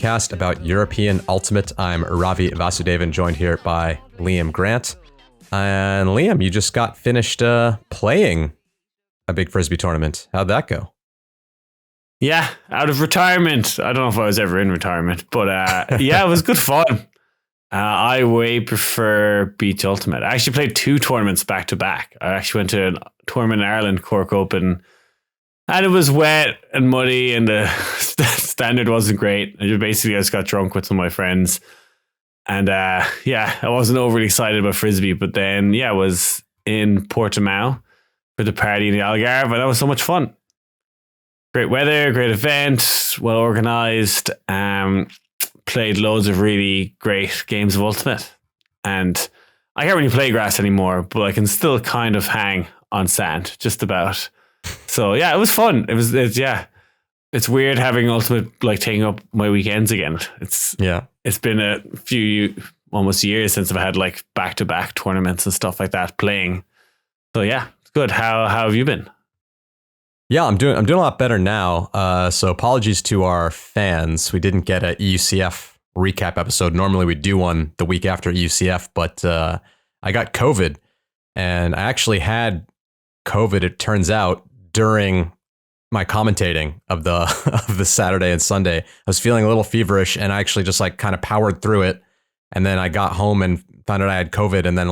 podcast about European Ultimate. I'm Ravi Vasudevan, joined here by Liam Grant. And Liam, you just got finished playing a big Frisbee tournament. How'd that go? Yeah, out of retirement. I don't know if I was ever in retirement, but yeah, it was good fun. I way prefer Beach Ultimate. I actually played 2 tournaments back to back. I actually went to a tournament in Ireland, Cork Open, and it was wet and muddy, and the standard wasn't great. I just got drunk with some of my friends, and yeah, I wasn't overly excited about Frisbee. But then, yeah, I was in Portimao for the party in the Algarve, and that was so much fun. Great weather, great event, well organized. Played loads of really great games of Ultimate, and I can't really play grass anymore, but I can still kind of hang on sand, just about. So yeah, it was fun. It's weird having Ultimate like taking up my weekends again. It's been a few almost years since I've had like back to back tournaments and stuff like that playing. So yeah, it's good. How have you been? Yeah, I'm doing a lot better now. So apologies to our fans. We didn't get a EUCF recap episode. Normally we do one the week after EUCF, but I got COVID, and I actually had COVID, it turns out, during my commentating of the Saturday and Sunday. I was feeling a little feverish, and I actually just like kind of powered through it. And then I got home and found out I had COVID, and then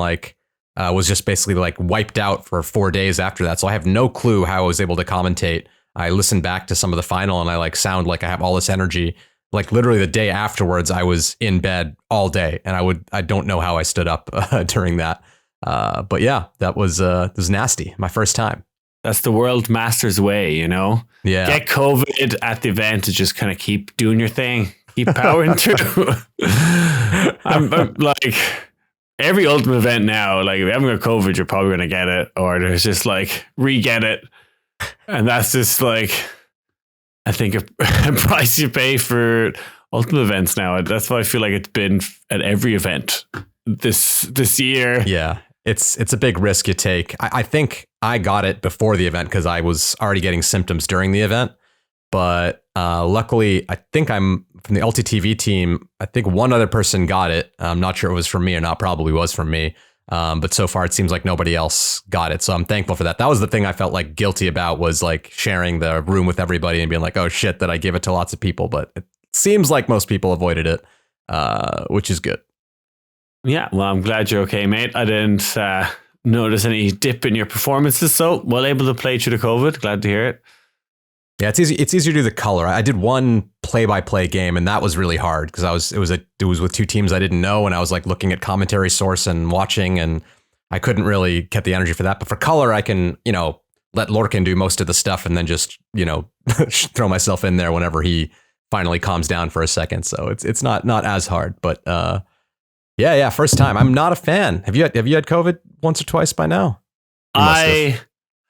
was just basically like wiped out for 4 days after that. So I have no clue how I was able to commentate. I listened back to some of the final, and I like sound like I have all this energy. Like literally the day afterwards, I was in bed all day, and I don't know how I stood up during that. But yeah, that was nasty. My first time. That's the World Masters way, you know? Yeah. Get COVID at the event to just kind of keep doing your thing. Keep powering through. I'm like, every Ultimate event now, like if you haven't got COVID, you're probably going to get it, or there's just like re-get it. And that's just like, I think a price you pay for Ultimate events now. That's why I feel like it's been at every event this year. Yeah. It's a big risk you take. I think I got it before the event because I was already getting symptoms during the event. But luckily, I think I'm from the LTTV team. I think one other person got it. I'm not sure it was from me or not. Probably was from me. But so far, it seems like nobody else got it. So I'm thankful for that. That was the thing I felt like guilty about, was like sharing the room with everybody and being like, oh, shit, that I gave it to lots of people. But it seems like most people avoided it, which is good. Yeah, well, I'm glad you're okay, mate. I didn't notice any dip in your performances. So well able to play through the COVID. Glad to hear it. Yeah, it's easy. It's easier to do the color. I did one play-by-play game, and that was really hard because it was with 2 teams I didn't know, and I was like looking at commentary source and watching, and I couldn't really get the energy for that. But for color, I can let Lorcan do most of the stuff, and then just throw myself in there whenever he finally calms down for a second. So it's not as hard, but yeah, first time. I'm not a fan. Have you had COVID once or twice by now? I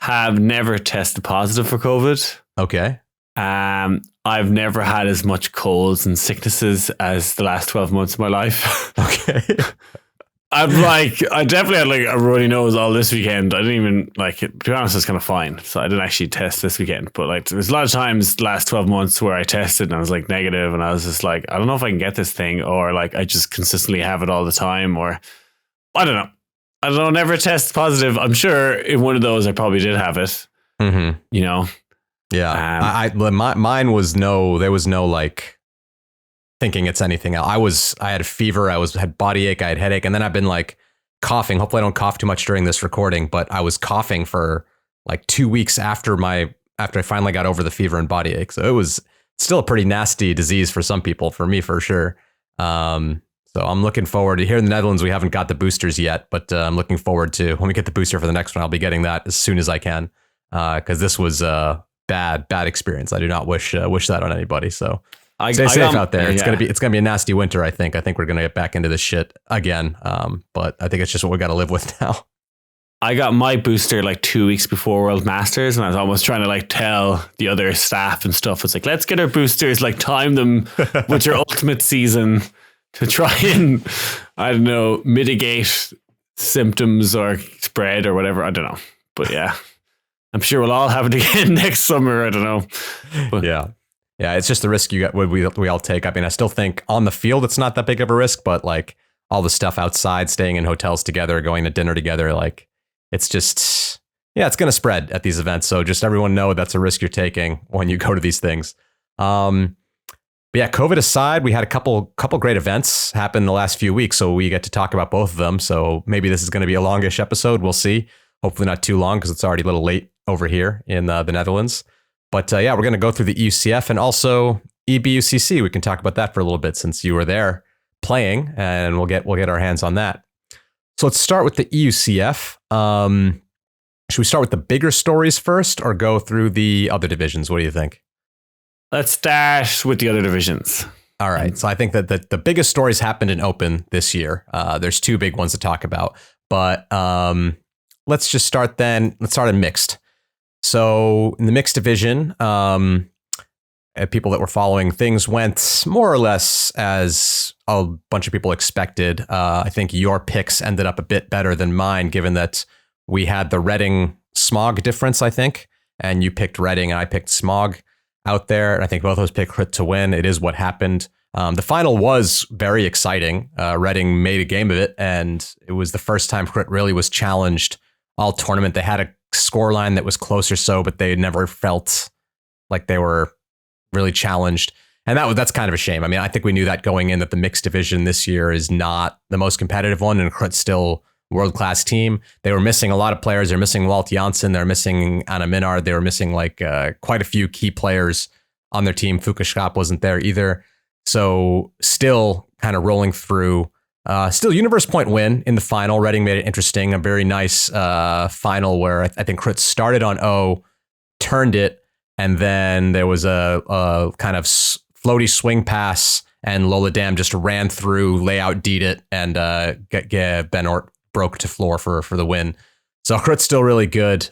have never tested positive for COVID. Okay. I've never had as much colds and sicknesses as the last 12 months of my life. Okay. I definitely had like a runny nose all this weekend. I didn't even like it. To be honest, it's kind of fine. So I didn't actually test this weekend, but like there's a lot of times the last 12 months where I tested and I was like negative, and I was just like, I don't know if I can get this thing, or like I just consistently have it all the time, or I don't know. Never test positive. I'm sure in one of those I probably did have it. Mm-hmm. Yeah. Mine was there was no like thinking it's anything else. I had a fever. Had body ache. I had headache. And then I've been like coughing. Hopefully I don't cough too much during this recording, but I was coughing for like 2 weeks after I finally got over the fever and body ache. So it was still a pretty nasty disease for some people, for me, for sure. So I'm looking forward to, here in the Netherlands, we haven't got the boosters yet, but I'm looking forward to when we get the booster for the next one. I'll be getting that as soon as I can. Cause this was a bad experience. I do not wish that on anybody. So stay safe out there. It's gonna be a nasty winter. I think we're gonna get back into this shit again. But I think it's just what we got to live with now. I got my booster like 2 weeks before World Masters, and I was almost trying to like tell the other staff and stuff. It's like, let's get our boosters, like time them with your Ultimate season to try and, I don't know, mitigate symptoms or spread or whatever. I don't know. But yeah, I'm sure we'll all have it again next summer. I don't know. But yeah. Yeah, it's just the risk you got. We all take. I mean, I still think on the field it's not that big of a risk, but like all the stuff outside, staying in hotels together, going to dinner together, like it's just it's going to spread at these events. So just everyone know that's a risk you're taking when you go to these things. But yeah, COVID aside, we had a couple great events happen in the last few weeks, so we get to talk about both of them. So maybe this is going to be a longish episode. We'll see. Hopefully not too long because it's already a little late over here in the Netherlands. But we're going to go through the EUCF and also EBUCC. We can talk about that for a little bit since you were there playing, and we'll get our hands on that. So let's start with the EUCF. Should we start with the bigger stories first, or go through the other divisions? What do you think? Let's start with the other divisions. All right. So I think that the biggest stories happened in Open this year. There's two big ones to talk about, but let's just start then. Let's start in mixed. So in the mixed division, people that were following, things went more or less as a bunch of people expected. I think your picks ended up a bit better than mine, given that we had the Reading Smog difference, I think, and you picked Reading and I picked Smog out there. And I think both of us picked Crit to win. It is what happened. The final was very exciting. Reading made a game of it, and it was the first time Crit really was challenged all tournament. They had a scoreline that was closer but they never felt like they were really challenged. And that's kind of a shame. I mean, I think we knew that going in, that the mixed division this year is not the most competitive one, and Crit's still world-class team. They were missing a lot of players. They're missing Walt Janssen. They're missing Anna Minard. They were missing quite a few key players on their team. Fukushkap wasn't there either. So still kind of rolling through. Still Universe Point win in the final. Reading made it interesting. A very nice final where I think Crit started on O, turned it, and then there was a kind of floaty swing pass, and Lola Dam just ran through, layout D'd it, and Ben Ort broke to floor for the win. So Crit's still really good.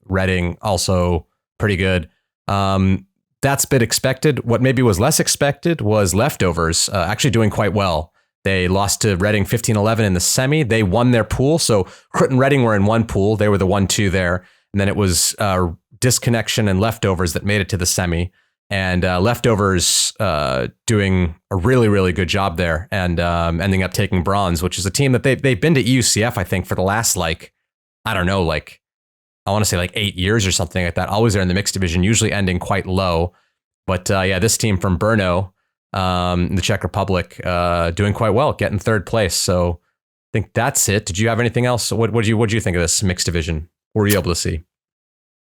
Reading also pretty good. That's a bit expected. What maybe was less expected was Leftovers actually doing quite well. They lost to Reading 15-11 in the semi. They won their pool. So Crit and Reading were in one pool. They were the 1-2 there. And then it was Disconnection and Leftovers that made it to the semi. And Leftovers doing a really, really good job there, and ending up taking bronze, which is a team that they've been to EUCF, I think, for the last, I want to say 8 years or something like that. Always there in the mixed division, usually ending quite low. But this team from Brno, in the Czech Republic, doing quite well, getting third place. So I think that's it. Did you have anything else? What do you think of this mixed division? What were you able to see?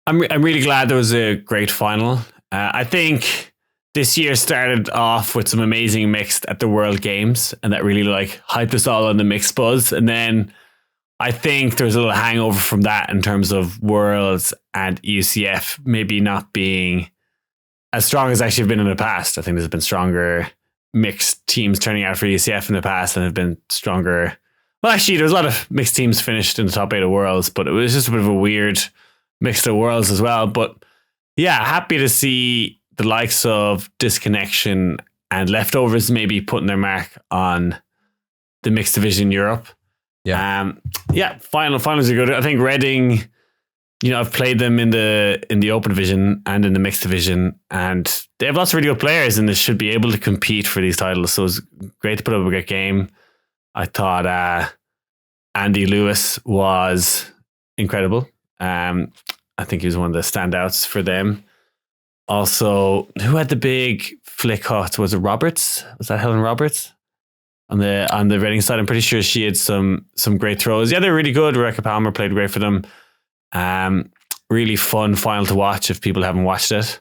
I'm really glad there was a great final. I think this year started off with some amazing mixed at the World Games, and that really hyped us all on the mixed buzz. And then I think there's a little hangover from that in terms of Worlds and EUCF maybe not being as strong as actually have been in the past. I think there's been stronger mixed teams turning out for EUCF in the past and have been stronger. Well, actually, there's a lot of mixed teams finished in the top 8 of Worlds, but it was just a bit of a weird mix of Worlds as well. But yeah, happy to see the likes of Disconnection and Leftovers maybe putting their mark on the mixed division Europe. Yeah. Finals are good. I think Reading, I've played them in the open division and in the mixed division, and they have lots of really good players, and they should be able to compete for these titles. So it's great to put up a great game. I thought Andy Lewis was incredible. I think he was one of the standouts for them. Also, who had the big flick hot? Was it Roberts? Was that Helen Roberts? On the Reading side, I'm pretty sure she had some great throws. Yeah, they're really good. Rebecca Palmer played great for them. Really fun final to watch if people haven't watched it.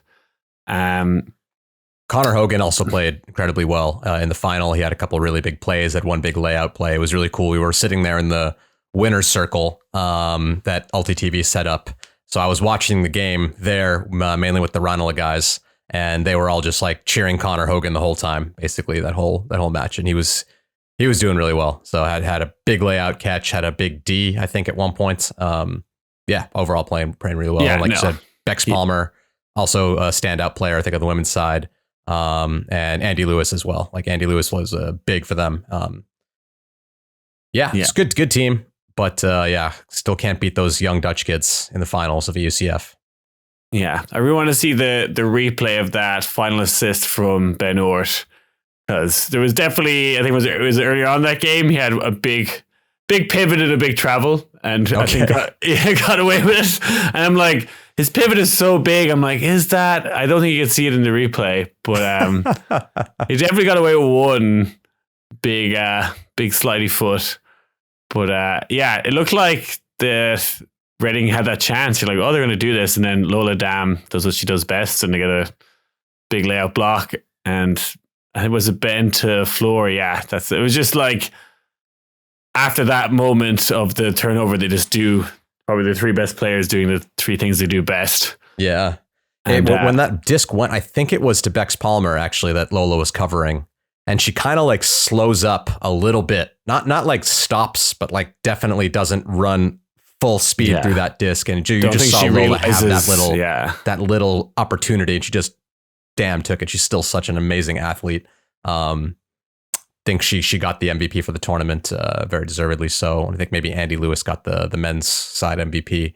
Connor Hogan also played incredibly well in the final. He had a couple of really big plays, had one big layout play. It was really cool. We were sitting there in the winner's circle that Ulti TV set up. So I was watching the game there, mainly with the Ranelagh guys, and they were all just cheering Connor Hogan the whole time, basically that whole match. And he was doing really well. So had a big layout catch, had a big D, I think, at one point. Overall playing really well. Yeah, you said, Bex Palmer, also a standout player, I think, on the women's side. And Andy Lewis as well. Andy Lewis was big for them. It's a good team. But still can't beat those young Dutch kids in the finals of EUCF. Yeah, I really want to see the replay of that final assist from Ben Ort, because there was definitely, I think it was earlier on that game, he had a big pivot and a big travel, and I think got away with it. And I'm like, his pivot is so big. I'm like, is that? I don't think you can see it in the replay, but he definitely got away with one big slidey foot. But yeah, it looked like the Reading had that chance. You're like, oh, they're going to do this, and then Lola Dam does what she does best, and they get a big layout block, and it was a bend to floor. Yeah, it was just like, after that moment of the turnover, they just do probably the three best players doing the three things they do best. Yeah. Hey, but when that disc went, I think it was to Bex Palmer, actually, that Lola was covering. And she kind of like slows up a little bit. Not like stops, but like definitely doesn't run full speed through that disc. And you just saw Lola have that little opportunity. And she just took it. She's still such an amazing athlete. Think she got the MVP for the tournament, very deservedly so. I think maybe Andy Lewis got the men's side MVP.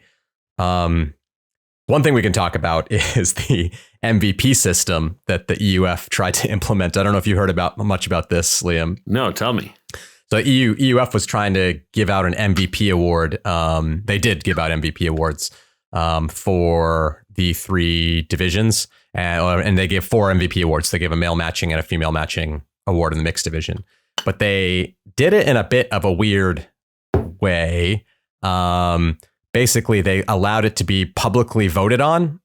One thing we can talk about is the MVP system that the EUF tried to implement. I don't know if you heard much about this, Liam. No, tell me. So EUF was trying to give out an MVP award. They did give out MVP awards for the three divisions, and they gave 4 MVP awards. They gave a male matching and a female matching award in the mixed division, but they did it in a bit of a weird way. Basically, they allowed it to be publicly voted on.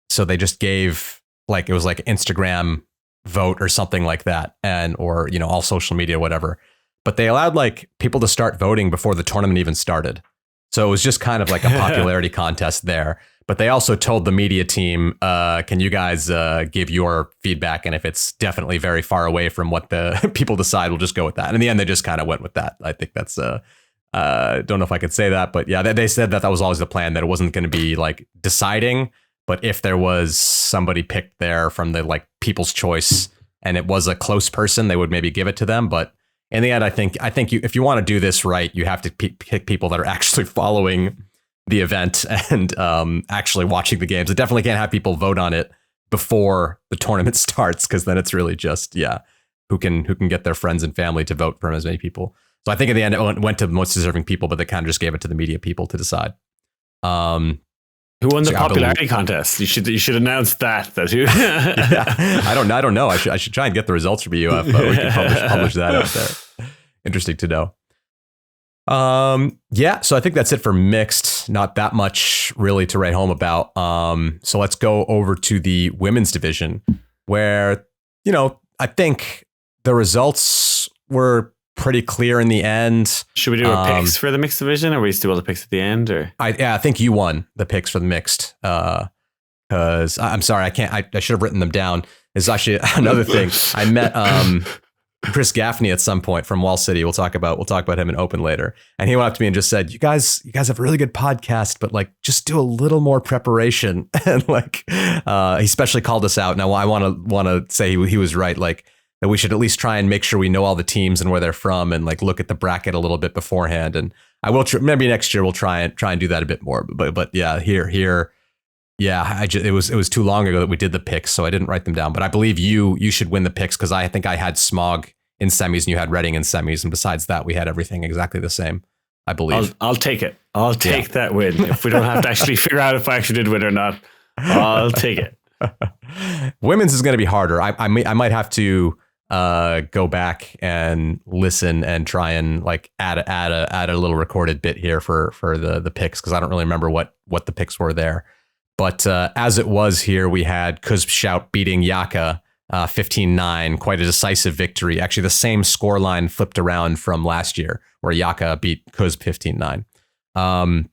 So they just gave it was like Instagram vote or something like that, or all social media, whatever. But they allowed people to start voting before the tournament even started. So it was just kind of like a popularity contest there. But they also told the media team, can you guys give your feedback? And if it's definitely very far away from what the people decide, we'll just go with that. And in the end, they just kind of went with that. I think that's, don't know if I could say that, but yeah, they said that was always the plan, that it wasn't going to be deciding, but if there was somebody picked there from the people's choice and it was a close person, they would maybe give it to them. But in the end, I think if you want to do this right, you have to pick people that are actually following the event and actually watching the games. It definitely can't have people vote on it before the tournament starts, because then it's really just who can get their friends and family to vote for as many people. So I think in the end it went to the most deserving people, but they kind of just gave it to the media people to decide. Who won the popularity contest? You should announce that. I don't know. I should try and get the results from EUF. We can publish that out there. Interesting to know. So I think that's it for mixed. Not that much really to write home about. So let's go over to the women's division, where I think the results were pretty clear in the end. Should we do our picks for the mixed division, or we still do all the picks at the end? Or I think you won the picks for the mixed. Because I'm sorry, I can't. I should have written them down. It's actually another thing. I met Chris Gaffney at some point from Wall City. We'll talk about him in open later. And he went up to me and just said, "You guys have a really good podcast, but just do a little more preparation." And he especially called us out. Now I want to say he was right. That we should at least try and make sure we know all the teams and where they're from, and look at the bracket a little bit beforehand. And I will maybe next year we'll try and do that a bit more. But yeah, here. Yeah, it was too long ago that we did the picks, so I didn't write them down. But I believe you should win the picks, because I think I had Smog in semis and you had Reading in semis, and besides that, we had everything exactly the same. I believe. I'll take it. I'll take that win. If we don't have to actually figure out if I actually did win or not, I'll take it. Women's is going to be harder. I might have to go back and listen and try and add a little recorded bit here for the picks, because I don't really remember what the picks were there. But as it was here, we had Kuzbshout beating Yaka 15-9, quite a decisive victory. Actually, the same scoreline flipped around from last year, where Yaka beat Kuzb 15-9.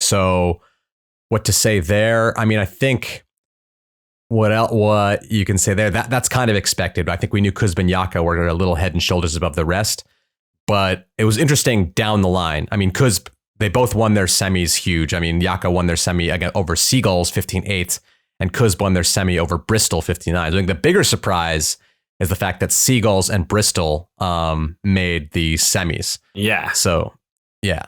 So what to say there? I mean, I think what you can say there, that's kind of expected. I think we knew Kuzb and Yaka were a little head and shoulders above the rest, but it was interesting down the line. I mean, Kuzb, they both won their semis huge. I mean, Yaka won their semi again over Seagulls 15-8, and Kuzb won their semi over Bristol 59. I think the bigger surprise is the fact that Seagulls and Bristol made the semis. Yeah. So, yeah.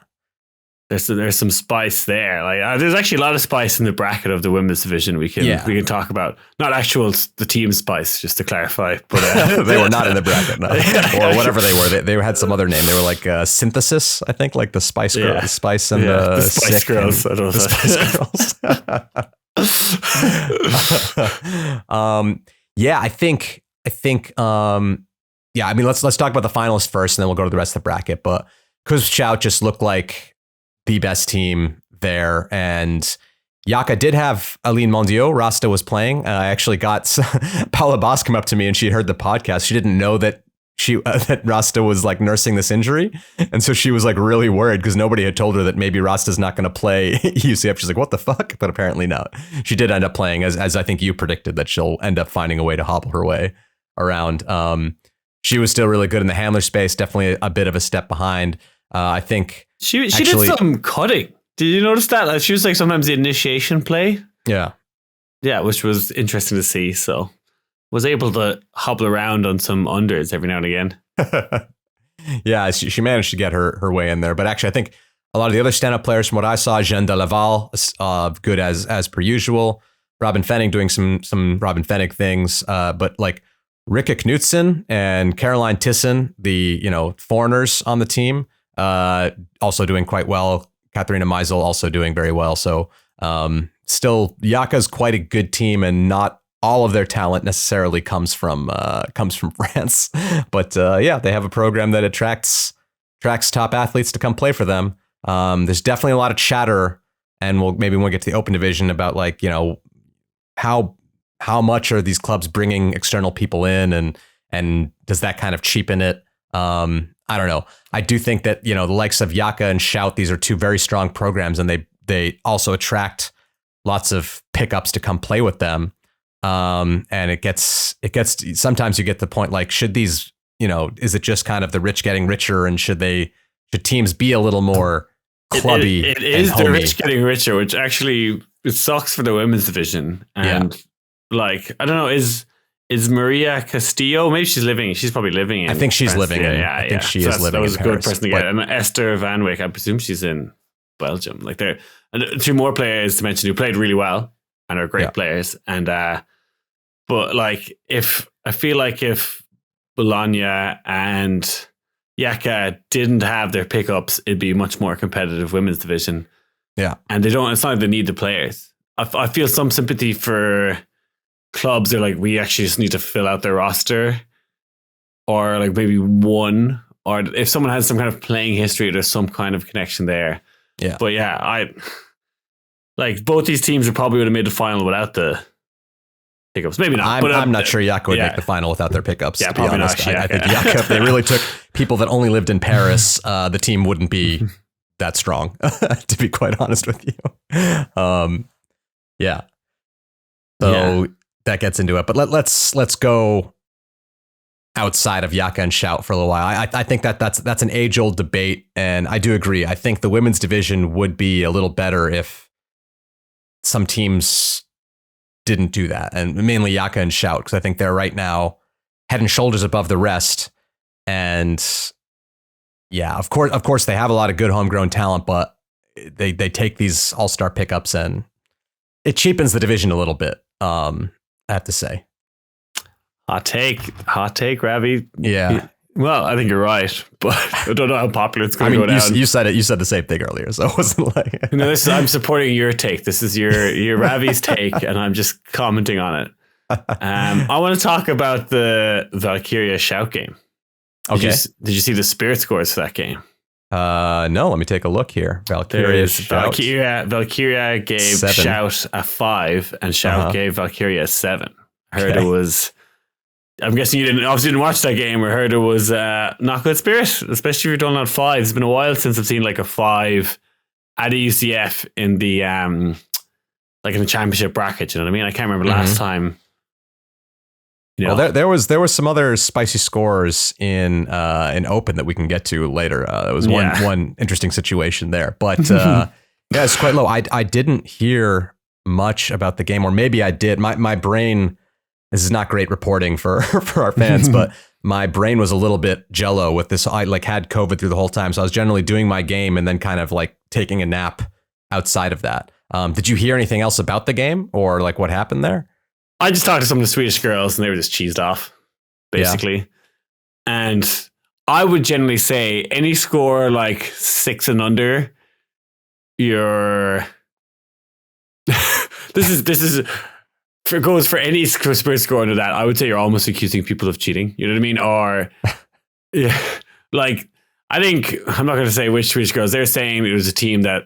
there's some spice there. Like there's actually a lot of spice in the bracket of the women's division. We can talk about, not the team spice, just to clarify, but they were not in the bracket, no. Or whatever they were. They had some other name. They were like Synthesis, I think, like the Spice Girls, the Spice and the Spice Girls. I don't know the Spice Girls. Yeah, I think. Yeah, I mean, let's talk about the finalists first, and then we'll go to the rest of the bracket. But Kuz Shout just looked like the best team there, and Yaka did have Aline Mondiaux. Rasta was playing. I actually got Paula Boss come up to me, and she heard the podcast. She didn't know that that Rasta was like nursing this injury, and so she was like really worried because nobody had told her that maybe Rasta's not going to play EUCF. She's like, what the fuck? But apparently not. She did end up playing, as I think you predicted, that she'll end up finding a way to hobble her way around. She was still really good in the handler space. Definitely a bit of a step behind. I think she did some cutting. Did you notice that? Like, she was like sometimes the initiation play. Yeah, which was interesting to see. So was able to hobble around on some unders every now and again. Yeah, she managed to get her way in there. But actually, I think a lot of the other stand-up players from what I saw, Jeanne de Laval, good as per usual. Robin Fenning doing some Robin Fenning things, but like Rikke Knudsen and Caroline Thyssen, the foreigners on the team, also doing quite well. Katharina Meisel also doing very well. So still, Yaka's quite a good team, and not all of their talent necessarily comes from France. But yeah, they have a program that attracts top athletes to come play for them. There's definitely a lot of chatter, and we'll get to the open division about like how much are these clubs bringing external people in, and does that kind of cheapen it? I don't know. I do think that, the likes of Yaka and Shout, these are two very strong programs, and they also attract lots of pickups to come play with them. And it gets sometimes you get the point, like, should these, is it just kind of the rich getting richer, and should teams be a little more clubby? It is the rich getting richer, which actually it sucks for the women's division. And like, I don't know, is Maria Castillo? Maybe she's probably living in. I think she's France. living in. I think she is living in Paris. That was a good person to get. And Esther Van Wyk, I presume she's in Belgium. Like, there are two more players to mention who played really well and are great players. And but like, if Bologna and Yaka didn't have their pickups, it'd be a much more competitive women's division. Yeah, and they don't. It's not like they need the players. I feel some sympathy for clubs. They're like, we actually just need to fill out their roster, or like maybe one, or if someone has some kind of playing history, there's some kind of connection there. Yeah, but yeah, I like both these teams probably would have made the final without the pickups. Maybe not. I'm not sure Yaka would make the final without their pickups. Yeah, to probably be honest. not. I think Yaka, if they really took people that only lived in Paris, the team wouldn't be that strong. To be quite honest with you. Yeah. So that gets into it. But let's go outside of Yaka and Shout for a little while. I think that's an age-old debate, and I do agree. I think the women's division would be a little better if some teams didn't do that, and mainly Yaka and Shout, because I think they're right now head and shoulders above the rest. And yeah, of course they have a lot of good homegrown talent, but they take these all-star pickups and it cheapens the division a little bit. I have to say. Hot take, Ravi. Yeah. Well, I think you're right, but I don't know how popular it's going to go down. You said it. You said the same thing earlier, so it wasn't like. I'm supporting your take. This is your Ravi's take, and I'm just commenting on it. I want to talk about the Valkyria Shout game. Okay. Did you see the spirit scores for that game? No. Let me take a look here. Valkyria gave 7. Shout a 5, and Shout gave Valkyria a 7. I heard it was. I'm guessing you didn't watch that game. I heard it was not good spirit, especially if you're doing on 5. It's been a while since I've seen like a 5 at a UCF in the like in the championship bracket. You know what I mean? I can't remember last time. Well, there was some other spicy scores in Open that we can get to later. There was one interesting situation there, but yeah, it's quite low. I didn't hear much about the game, or maybe I did. My brain. This is not great reporting for our fans, but my brain was a little bit jello with this. I like had COVID through the whole time. So I was generally doing my game and then kind of like taking a nap outside of that. Did you hear anything else about the game or like what happened there? I just talked to some of the Swedish girls and they were just cheesed off, basically. Yeah. And I would generally say any score like 6 and under, you're this is for goes for any Spurs score under that. I would say you're almost accusing people of cheating. You know what I mean? Or yeah, like I think I'm not going to say which Swedish girls. They're saying it was a team that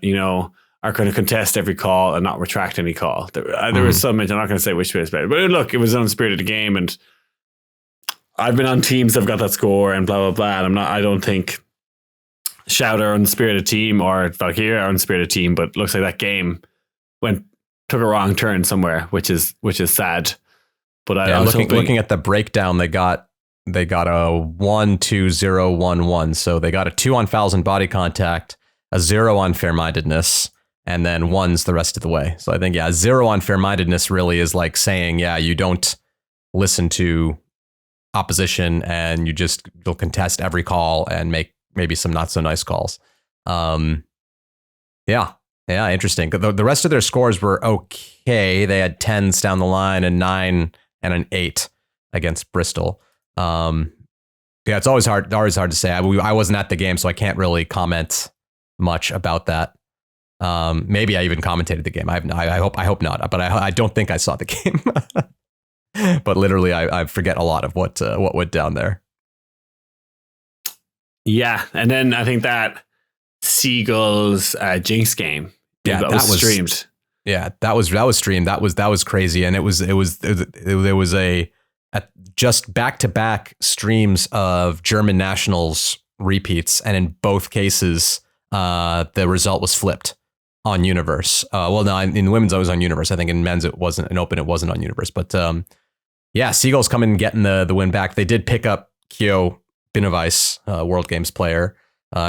are going to contest every call and not retract any call. There was some. I'm not going to say which way is better, but look, it was an unspirited game, and I've been on teams that've got that score and blah blah blah. And I don't think Shout are unspirited team or Valkyria are unspirited team, but looks like that game took a wrong turn somewhere, which is sad. But I was looking at the breakdown, they got a 1-2-0-1-1. So they got a 2 on fouls and body contact, a 0 on fair-mindedness, and then 1's the rest of the way. So I think 0 on fair-mindedness really is like saying you don't listen to opposition and you'll contest every call and make maybe some not so nice calls. Interesting. The rest of their scores were okay. They had 10s down the line and 9 and an 8 against Bristol. It's always hard to say. I wasn't at the game, so I can't really comment much about that. Maybe I even commentated the game. I hope not, but I don't think I saw the game. But literally, I forget a lot of what went down there. Yeah, and then I think that Seagulls Jinx game. Yeah, that was streamed. Yeah, that was streamed. That was crazy, and it was a just back-to-back streams of German nationals repeats, and in both cases, the result was flipped on Universe. In women's it was on Universe. I think in men's it wasn't. In Open it wasn't on Universe. But Seagulls coming and getting the win back. They did pick up Kio Binovice, World Games player.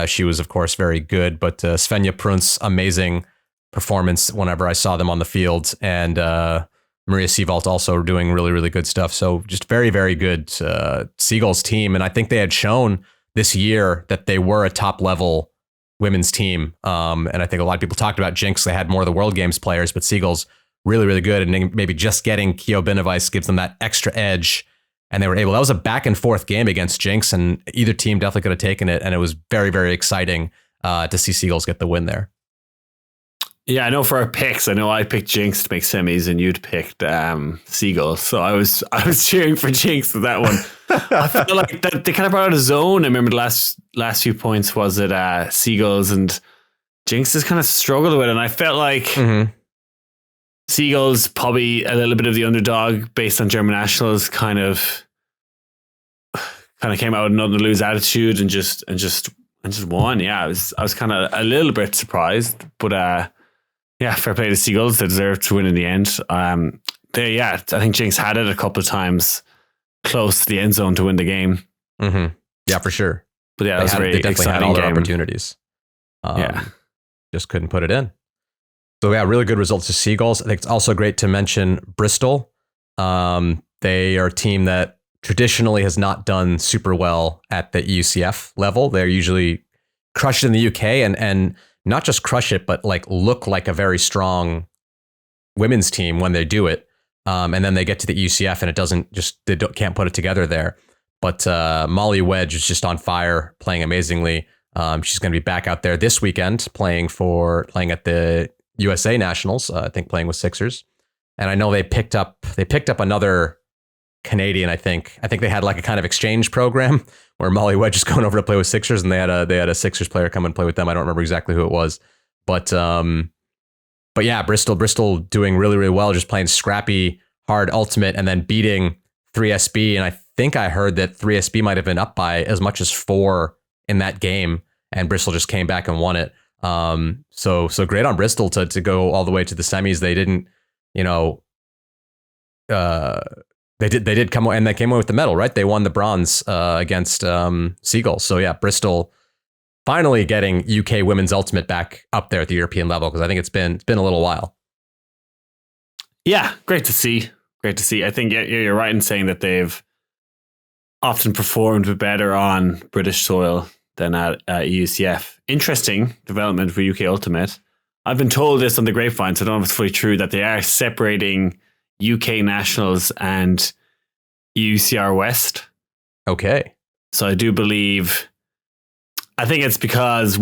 She was, of course, very good, but Svenja Prunz, amazing performance whenever I saw them on the field, and Maria Seavalt also doing really, really good stuff. So just very, very good Seagulls team. And I think they had shown this year that they were a top level women's team. And I think a lot of people talked about Jinx. They had more of the World Games players, but Seagulls really, really good. And maybe just getting Kio Binovice gives them that extra edge. And they were able, that was a back and forth game against Jinx, and either team definitely could have taken it. And it was very, very exciting to see Seagulls get the win there. Yeah, I know for our picks, I picked Jinx to make semis and you'd picked Seagulls. So I was cheering for Jinx with that one. I feel like that they kind of brought out a zone. I remember the last few points was it Seagulls, and Jinx has kind of struggled with it. And I felt like Seagulls probably a little bit of the underdog based on German nationals kind of came out with nothing to lose attitude and just won. Yeah, I was kind of a little bit surprised, but fair play to Seagulls. They deserved to win in the end. I think Jinx had it a couple of times close to the end zone to win the game. Mm-hmm. Yeah, for sure. But yeah, they definitely had all their opportunities. Just couldn't put it in. So yeah, really good results to Seagulls. I think it's also great to mention Bristol. They are a team that traditionally has not done super well at the EUCF level. They're usually crushed in the UK and not just crush it, but like look like a very strong women's team when they do it. And then they get to the EUCF and it can't put it together there. But Molly Wedge is just on fire, playing amazingly. She's going to be back out there this weekend playing at the USA Nationals, I think playing with Sixers. And I know they picked up another Canadian, I think they had like a kind of exchange program where Molly Wedge is going over to play with Sixers, and they had a Sixers player come and play with them. I don't remember exactly who it was, but yeah, Bristol doing really, really well, just playing scrappy, hard ultimate, and then beating 3SB. And I think I heard that 3SB might have been up by as much as 4 in that game, and Bristol just came back and won it. So great on Bristol to go all the way to the semis. They didn't, They did come, and they came away with the medal, right? They won the bronze against Seagulls. So yeah, Bristol finally getting UK women's ultimate back up there at the European level, because I think it's been a little while. Yeah, great to see. I think you're right in saying that they've often performed better on British soil than at EUCF. Interesting development for UK Ultimate. I've been told this on the grapevine, so I don't know if it's fully true, that they are separating UK Nationals and EUCR West. Okay. So I do believe, I think it's because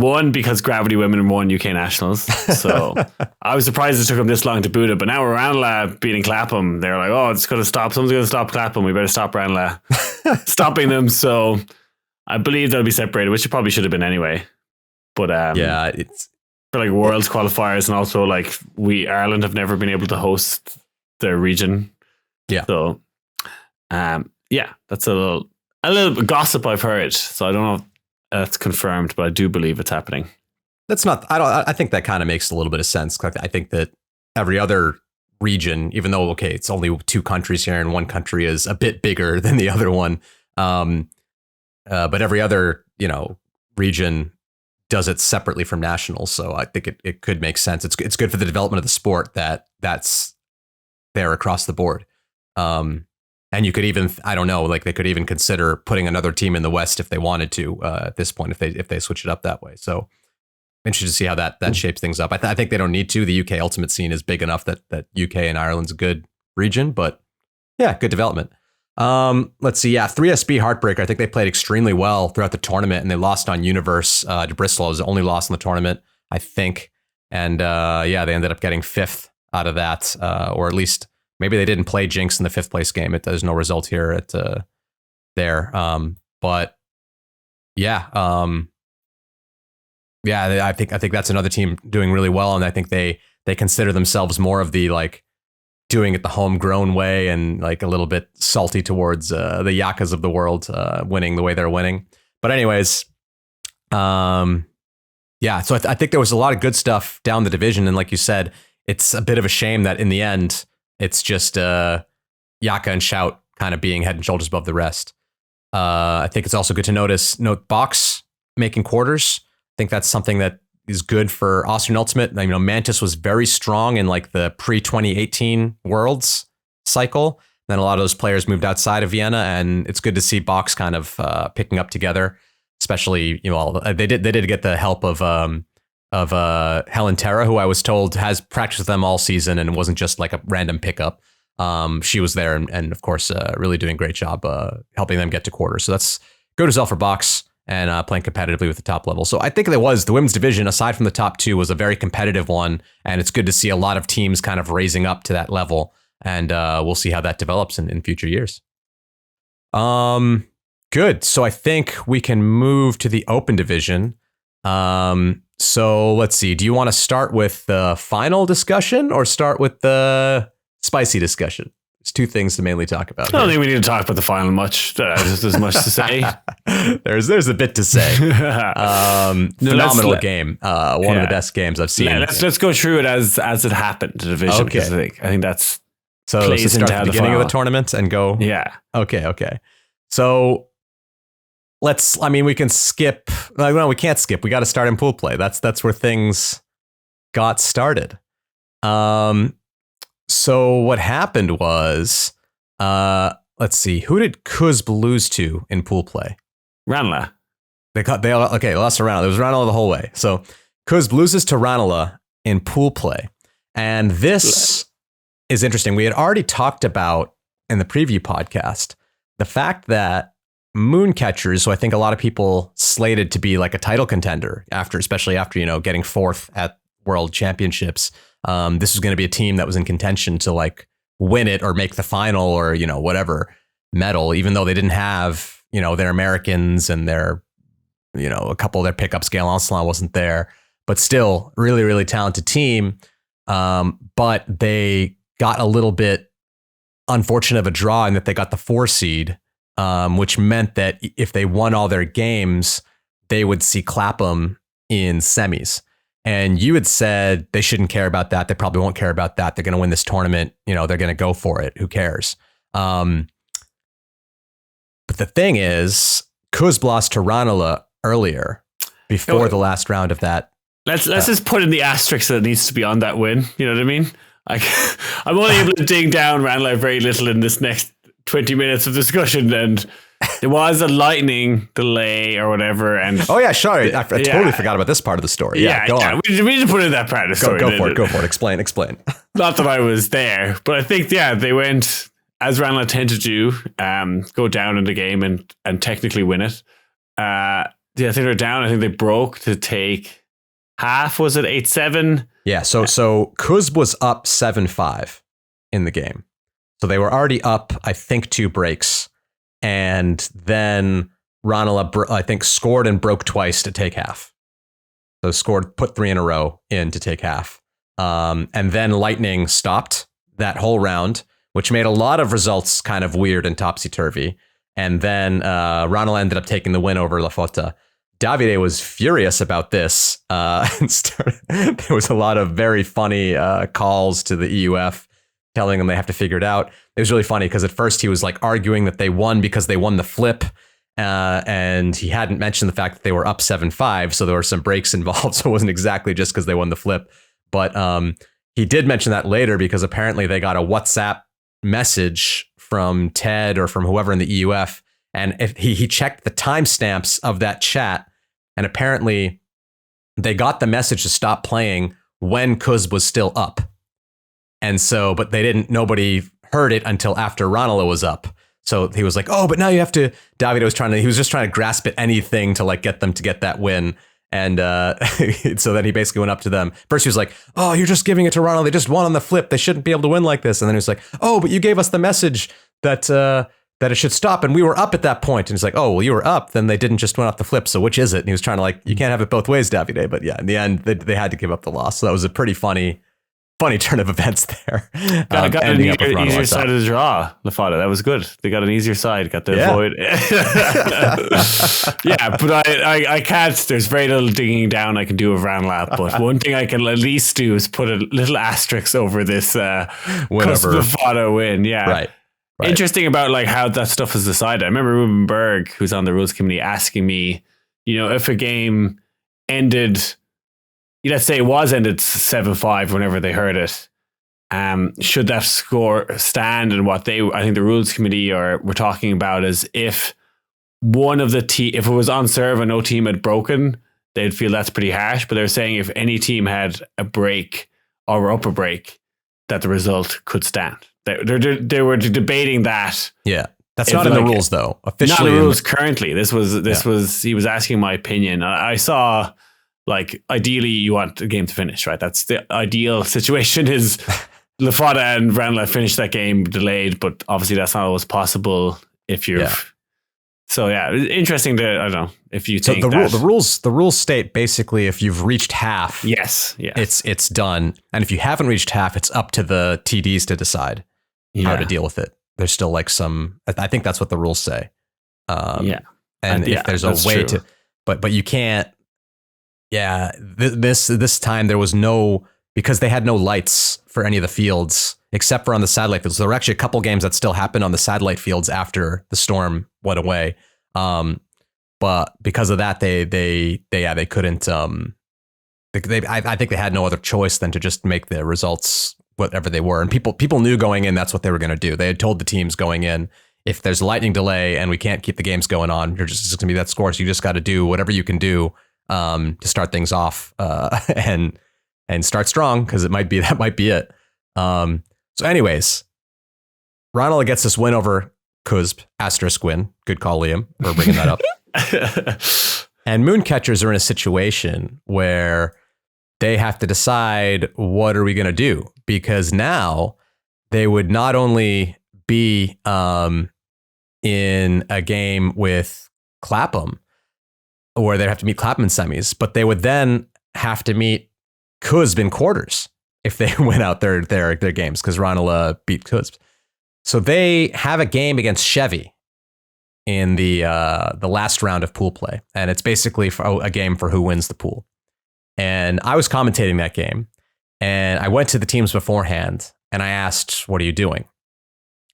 Gravity Women won UK Nationals. So I was surprised it took them this long to boot it. But now we're Ranelagh beating Clapham. They're like, oh, it's going to stop. Someone's going to stop Clapham. We better stop Ranelagh stopping them. So I believe they'll be separated, which it probably should have been anyway. But yeah, it's for like Worlds qualifiers, and also like Ireland have never been able to host their region. Yeah. So yeah, that's a little gossip I've heard. So I don't know if that's confirmed, but I do believe it's happening. That's not, I think that kind of makes a little bit of sense. I think that every other region, even though, okay, it's only 2 countries here and one country is a bit bigger than the other one. But every other, region does it separately from nationals. So I think it could make sense. It's good for the development of the sport that's there across the board. And you could even, I don't know, like they could even consider putting another team in the West if they wanted to at this point, if they switch it up that way. So I'm interested to see how that shapes things up. I think they don't need to. The UK Ultimate scene is big enough that UK and Ireland's a good region, but yeah, good development. Let's see. Yeah, 3SB Heartbreaker. I think they played extremely well throughout the tournament, and they lost on Universe to Bristol. It was the only loss in the tournament, I think. And yeah, they ended up getting 5th out of that, or at least maybe they didn't play Jinx in the 5th place game. There's no result here at there. But yeah, yeah, I think that's another team doing really well, and I think they consider themselves more of the like doing it the homegrown way and like a little bit salty towards the Yakas of the world winning the way they're winning. But anyways, yeah, so I think there was a lot of good stuff down the division, and like you said, it's a bit of a shame that in the end it's just Yaka and Shout kind of being head and shoulders above the rest. I think it's also good to note Box making quarters. I think that's something that is good for Austrian Ultimate. Mantis was very strong in like the pre-2018 Worlds cycle. Then a lot of those players moved outside of Vienna, and it's good to see Box kind of picking up together. Especially, they did get the help of Helen Terra, who I was told has practiced with them all season, and it wasn't just like a random pickup. She was there, and of course, really doing a great job helping them get to quarters. So that's good result for Box, and playing competitively with the top level. So I think the women's division, aside from the top 2, was a very competitive one, and it's good to see a lot of teams kind of raising up to that level, and we'll see how that develops in future years. Good. So I think we can move to the open division. So let's see. Do you want to start with the final discussion or start with the spicy discussion? There's 2 things to mainly talk about. I don't think we need to talk about the final much. There's much to say. There's a bit to say. Phenomenal game. One of the best games I've seen. Let's go through it as it happened. The division. Okay. I think that's so. Plays start at the beginning of the tournament and go. Yeah. Okay. So we can skip. No, we can't skip. We got to start in pool play. That's where things got started. So what happened was, let's see, who did Cusb lose to in pool play? Ranelagh. They lost to Ranelagh. It was Ranelagh the whole way. So Cusb loses to Ranelagh in pool play. And this is interesting. We had already talked about in the preview podcast the fact that Mooncatchers, who I think a lot of people slated to be like a title contender especially after getting 4th at World Championships. This was going to be a team that was in contention to like win it or make the final or, whatever medal, even though they didn't have, their Americans and their, a couple of their pickups. Gail Ancelin wasn't there, but still really, really talented team. But they got a little bit unfortunate of a draw in that they got the 4 seed, which meant that if they won all their games, they would see Clapham in semis. And you had said they shouldn't care about that. They probably won't care about that. They're going to win this tournament. They're going to go for it. Who cares? But the thing is, Cusb lost to Ranelagh earlier before the last round of that. Let's just put in the asterisk that needs to be on that win. You know what I mean? I'm only able to dig down Ranelagh very little in this next 20 minutes of discussion, and There was a lightning delay or whatever, and oh yeah, sorry, I totally forgot about this part of the story. Yeah, go on. We didn't put in that part of the story. Go for it. Explain. Not that I was there, but I think they went as Ranelagh tended to do, go down in the game and technically win it. I think they're down. I think they broke to take half. Was it 8-7? Yeah. So Cusb was up 7-5 in the game, so they were already up, I think, 2 breaks. And then Ranelagh, I think, scored and broke twice to take half. So put 3 in a row in to take half. And then Lightning stopped that whole round, which made a lot of results kind of weird and topsy-turvy. And then Ranelagh ended up taking the win over La Fota. Davide was furious about this. There was a lot of very funny calls to the EUF telling them they have to figure it out. It was really funny because at first he was like arguing that they won because they won the flip. And he hadn't mentioned the fact that they were up 7-5. So there were some breaks involved. So it wasn't exactly just because they won the flip. But he did mention that later because apparently they got a WhatsApp message from Ted or from whoever in the EUF. And if he checked the timestamps of that chat. And apparently they got the message to stop playing when Cusb was still up. And so, but nobody heard it until after Ranelagh was up. So he was like, oh, but now you have to, he was just trying to grasp at anything to like get them to get that win. And so then he basically went up to them. First he was like, oh, you're just giving it to Ranelagh. They just won on the flip. They shouldn't be able to win like this. And then he was like, oh, but you gave us the message that it should stop. And we were up at that point. And he's like, oh, well, you were up. Then they didn't just win off the flip. So which is it? And he was trying to like, you can't have it both ways, Davide. But yeah, in the end, they had to give up the loss. So that was a pretty funny turn of events there. Got an easier side of the draw, La Fota. That was good. They got an easier side. Got to avoid. Yeah, but I can't. There's very little digging down I can do of Ranelagh. But one thing I can at least do is put a little asterisk over this La Fota win. Yeah, right. Interesting about like how that stuff is decided. I remember Ruben Berg, who's on the rules committee, asking me, if a game ended. Let's say it was ended 7-5 whenever they heard it. Should that score stand? And I think the rules committee were talking about is if one of the if it was on serve and no team had broken, they'd feel that's pretty harsh. But they're saying if any team had a break or were up a break, that the result could stand. They were debating that. Yeah. That's not in the rules though. Officially not in the rules currently. This was he was asking my opinion. I saw like ideally you want the game to finish, right? That's the ideal situation is La Fota and Ranelagh finish that game delayed, but obviously that's not always possible if you're. Yeah. So yeah, interesting to I don't know if you think the rules state basically if you've reached half, yes, it's done, and if you haven't reached half, it's up to the TDs to decide how to deal with it. There's still like I think that's what the rules say. And if there's a way to, but you can't. Yeah, this time there was because they had no lights for any of the fields except for on the satellite fields. So there were actually a couple games that still happened on the satellite fields after the storm went away. But because of that, they couldn't. I think they had no other choice than to just make the results whatever they were. And people knew going in that's what they were going to do. They had told the teams going in, if there's a lightning delay and we can't keep the games going on, it's just going to be that score. So you just got to do whatever you can do. To start things off and start strong because that might be it. So anyways, Ranelagh gets this win over Cusb, asterisk win. Good call, Liam, for bringing that up. And Mooncatchers are in a situation where they have to decide what are we going to do, because now they would not only be in a game with Clapham, where they'd have to meet Clapham in semis, but they would then have to meet Cusb in quarters if they win out their games, because Ranelagh beat Cusb. So they have a game against Chevy in the last round of pool play, and it's basically a game for who wins the pool. And I was commentating that game, and I went to the teams beforehand, and I asked, "What are you doing?"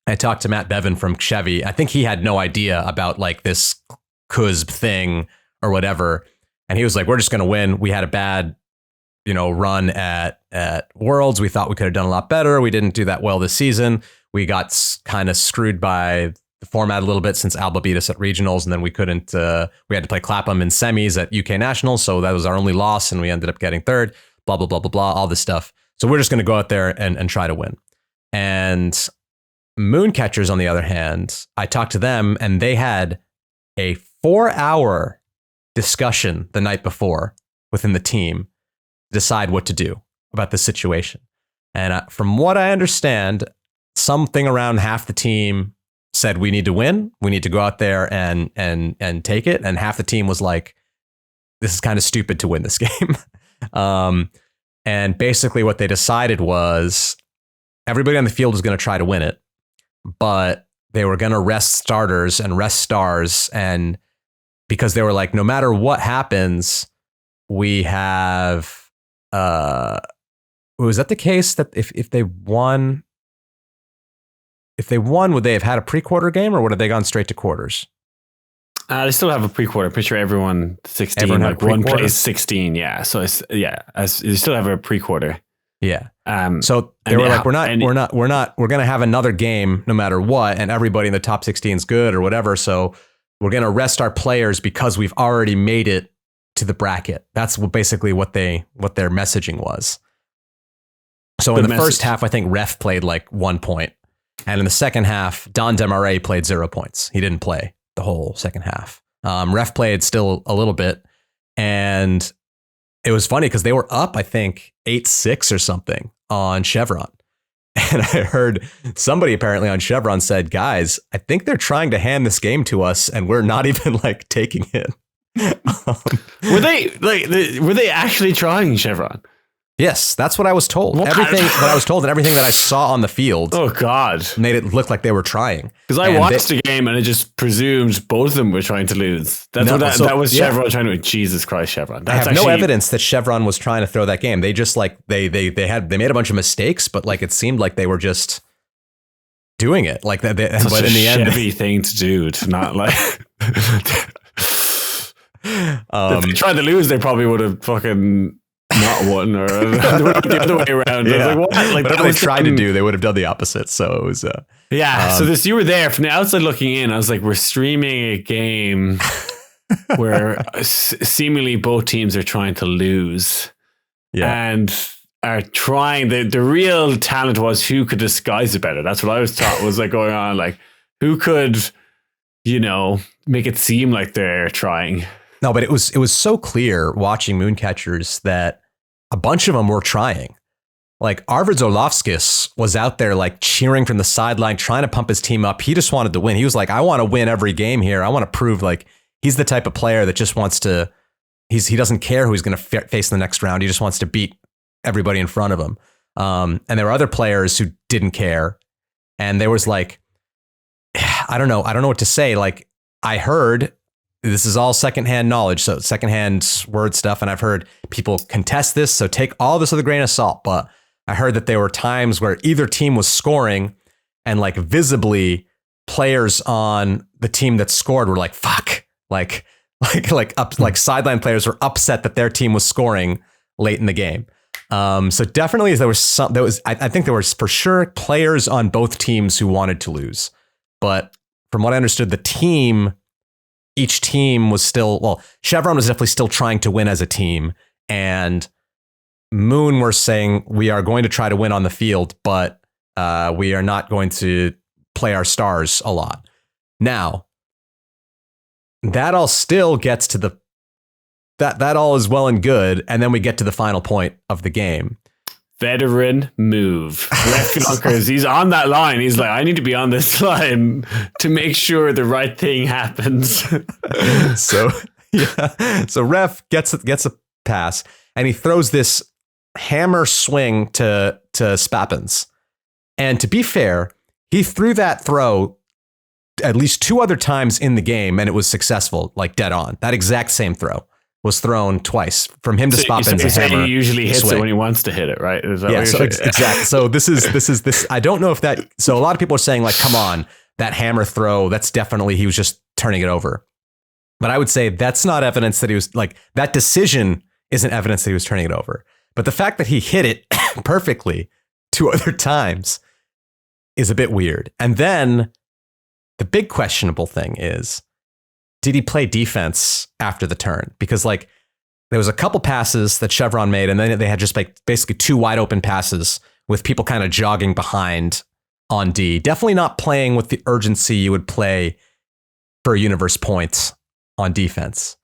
I talked to Matt Bevan from Chevy. I think he had no idea about like this Cusb thing or whatever. And he was like, we're just going to win. We had a bad, run at Worlds. We thought we could have done a lot better. We didn't do that well this season. We got kind of screwed by the format a little bit since Alba beat us at regionals, and then we couldn't. We had to play Clapham in semis at UK Nationals, so that was our only loss, and we ended up getting third. Blah blah blah blah blah. All this stuff. So we're just going to go out there and try to win. And Mooncatchers, on the other hand, I talked to them, and they had a 4-hour discussion the night before within the team to decide what to do about this situation. And from what I understand, something around half the team said we need to win. We need to go out there and take it. And half the team was like, this is kind of stupid to win this game. And basically what they decided was everybody on the field was going to try to win it, but they were going to rest starters and rest stars. And because they were like, no matter what happens, we have, was that the case that if they won, would they have had a pre-quarter game, or would have they gone straight to quarters? They still have a pre-quarter. I'm pretty sure everyone 16, Everyone had like one pre-quarter? plays 16. Yeah. So it's, you still have a pre-quarter. Yeah. So they were like, we're going to have another game no matter what. And everybody in the top 16 is good or whatever. So we're going to rest our players because we've already made it to the bracket. That's basically what their messaging was. So in the first half, I think Ref played like 1 point. And in the second half, Don Demarais played 0 points. He didn't play the whole second half. Ref played still a little bit. And it was funny because they were up, I think, 8-6 or something on Chevron. And I heard somebody apparently on Chevron said, guys, I think they're trying to hand this game to us and we're not even like taking it. Were they actually trying, Chevron? Yes, that's what I was told. What? Everything that I was told and everything that I saw on the field. Oh, God. Made it look like they were trying. Because I watched the game and I just presumed both of them were trying to lose. That was Chevron trying to. Jesus Christ, Chevron. I have no evidence that Chevron was trying to throw that game. They just like they made a bunch of mistakes, but like it seemed like they were just doing it. Like that. But in the end, Chevy thing to do to not like. If they tried to lose, they probably would have fucking. Not one or the other way around. Yeah. I was like, what? Like, whatever they tried to do, they would have done the opposite. So it was. So you were there from the outside looking in. I was like, we're streaming a game where seemingly both teams are trying to lose, and are trying. The real talent was who could disguise it better. That's what I was taught was like going on. Like who could, make it seem like they're trying. No, but it was so clear watching Mooncatchers that a bunch of them were trying. Like Arvid Orlovskis was out there like cheering from the sideline, trying to pump his team up. He just wanted to win. He was like, I want to win every game here. I want to prove like he's the type of player that just wants to, he doesn't care who he's going to face in the next round. He just wants to beat everybody in front of him. And there were other players who didn't care. And there was like, I don't know what to say. Like I heard, this is all secondhand knowledge, so secondhand word stuff. And I've heard people contest this, so take all this with a grain of salt. But I heard that there were times where either team was scoring and like visibly players on the team that scored were like, fuck, like sideline players were upset that their team was scoring late in the game. So definitely I think there was for sure players on both teams who wanted to lose. But from what I understood, each team was still, Chevron was definitely still trying to win as a team, and Moon were saying we are going to try to win on the field, but we are not going to play our stars a lot. Now, that all still gets to that all is well and good, and then we get to the final point of the game. Veteran move. Ref Yonkers, he's on that line. He's like, I need to be on this line to make sure the right thing happens. So Ref gets a pass, and he throws this hammer swing to Spappins. And to be fair, he threw that throw at least 2 other times in the game, and it was successful, like dead on. That exact same throw was thrown twice from him to Spappins. He usually hits it when he wants to hit it, right? Is that what you're saying? Exactly. So this is. I don't know if that. So a lot of people are saying like, come on, that hammer throw. That's definitely he was just turning it over. But I would say that's not evidence that he was like that decision isn't evidence that he was turning it over. But the fact that he hit it perfectly 2 other times is a bit weird. And then the big questionable thing is, did he play defense after the turn? Because like there was a couple passes that Chevron made, and then they had just like basically 2 wide open passes with people kind of jogging behind on D. Definitely not playing with the urgency you would play for universe points on defense.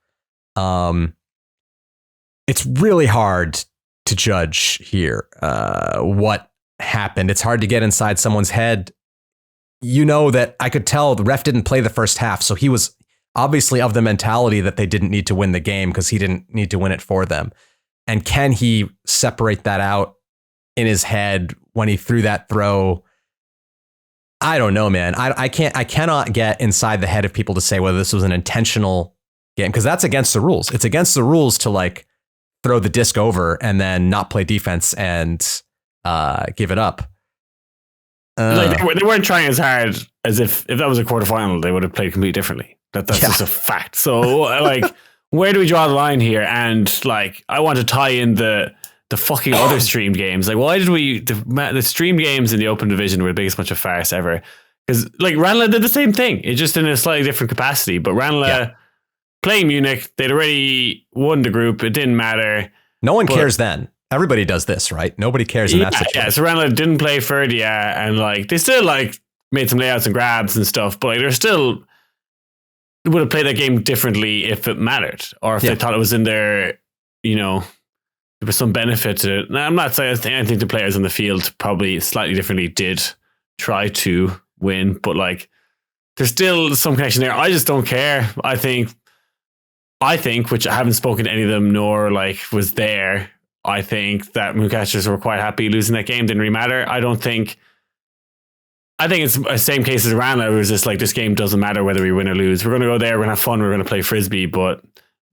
It's really hard to judge here what happened. It's hard to get inside someone's head. You know that I could tell the ref didn't play the first half, so he was obviously of the mentality that they didn't need to win the game because he didn't need to win it for them. And can he separate that out in his head when he threw that throw? I don't know, man. I cannot get inside the head of people to say whether this was an intentional game, because that's against the rules. It's against the rules to like throw the disc over and then not play defense and give it up. Like they weren't trying as hard as if that was a quarterfinal, they would have played completely differently. That's just a fact. So like, where do we draw the line here? And like, I want to tie in the fucking other streamed games. Like, why did the streamed games in the open division were the biggest bunch of farce ever? Because like Ranelagh did the same thing. It's just in a slightly different capacity. But Ranelagh playing Munich, they'd already won the group. It didn't matter. No one cares then. Everybody does this, right? Nobody cares in that situation. Yeah, so Ranelagh didn't play Ferdia, and like they still like made some layouts and grabs and stuff, but like they're still would have played that game differently if it mattered, or if they thought it was in their, you know, there was some benefit to it. Now, I'm not saying anything the players on the field probably slightly differently did try to win, but like there's still some connection there. I just don't care. I think, which I haven't spoken to any of them nor like was there, I think that Mooncatchers were quite happy losing that game. Didn't really matter. I think it's the same case as Ranelagh. It was just like, this game doesn't matter whether we win or lose. We're going to go there. We're going to have fun. We're going to play Frisbee. But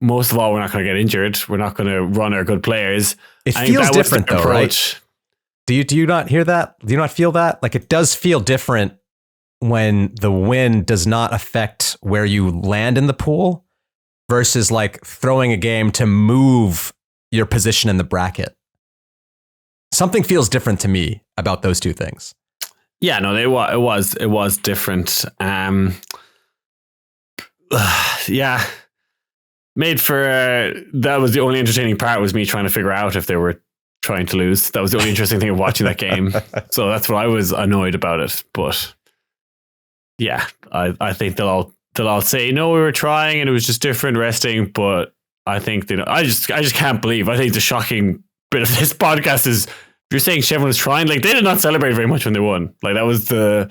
most of all, we're not going to get injured. We're not going to run our good players. It feels different though, right? Do you not hear that? Do you not feel that? Like, it does feel different when the win does not affect where you land in the pool versus like throwing a game to move your position in the bracket. Something feels different to me about those two things. Yeah, no, it was different. Yeah, made for that was the only entertaining part, was me trying to figure out if they were trying to lose. That was the only interesting thing of watching that game. So that's what I was annoyed about it. But yeah, I think they'll all say no, we were trying and it was just different resting. But I think I just can't believe. I think the shocking bit of this podcast is, you're saying Chevron was trying. Like, they did not celebrate very much when they won. Like, that was the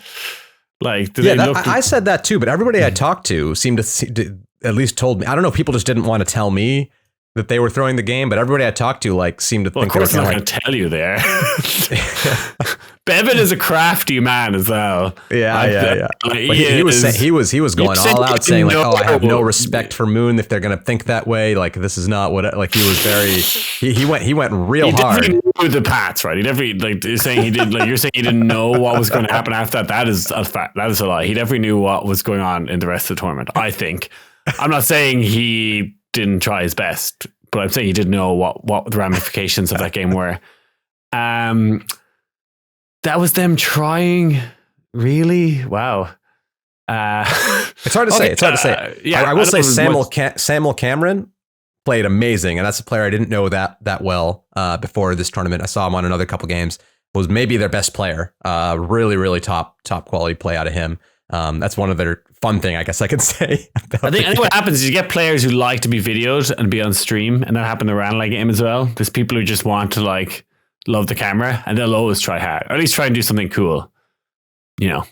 like. I said that too, but everybody I talked to seemed to at least told me. I don't know. People just didn't want to tell me that they were throwing the game, but everybody I talked to like seemed to think. Of course, I'm not going to tell you there. Bevan is a crafty man as well. Yeah. But he was going all out saying like, "Oh, I have no respect for Moon if they're going to think that way. Like, this is not what." Like, he was very. He went real hard. He knew the Pats, right? He definitely, like, you're saying he did. Like, you're saying he didn't know what was going to happen after that. That is a fact. That is a lie. He definitely knew what was going on in the rest of the tournament. I think. I'm not saying he didn't try his best, but I'm saying he didn't know what the ramifications of that game were. That was them trying. Really? Wow. It's hard to say. It's hard to say. Yeah, I will say Samuel Cameron played amazing, and that's a player I didn't know that well before this tournament. I saw him on another couple games. Was maybe their best player. Really, really top quality play out of him. That's one of their fun thing, I guess I could say. I think what happens is you get players who like to be videoed and be on stream, and that happened in the Ranelagh game as well. There's people who just want to like love the camera, and they'll always try hard, or at least try and do something cool. You know.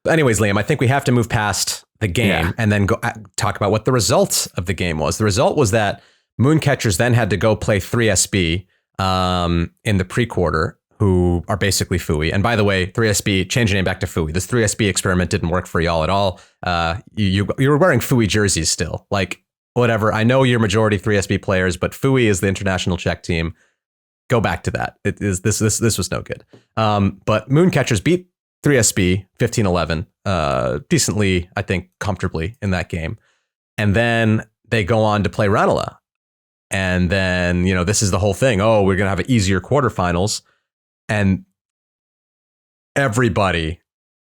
Anyways, Liam, I think we have to move past the game and then go talk about what the result of the game was. The result was that Mooncatchers then had to go play 3SB in the pre-quarter, who are basically Fooey. And by the way, 3SB, change your name back to Fooey. This 3SB experiment didn't work for y'all at all. You were wearing Fooey jerseys still. Like, whatever. I know you're majority 3SB players, but Fooey is the international Czech team. Go back to that. This was no good. But Mooncatchers beat 3SB 15-11, decently, I think, comfortably in that game. And then they go on to play Ranelagh. And then, this is the whole thing. Oh, we're going to have an easier quarterfinals. And everybody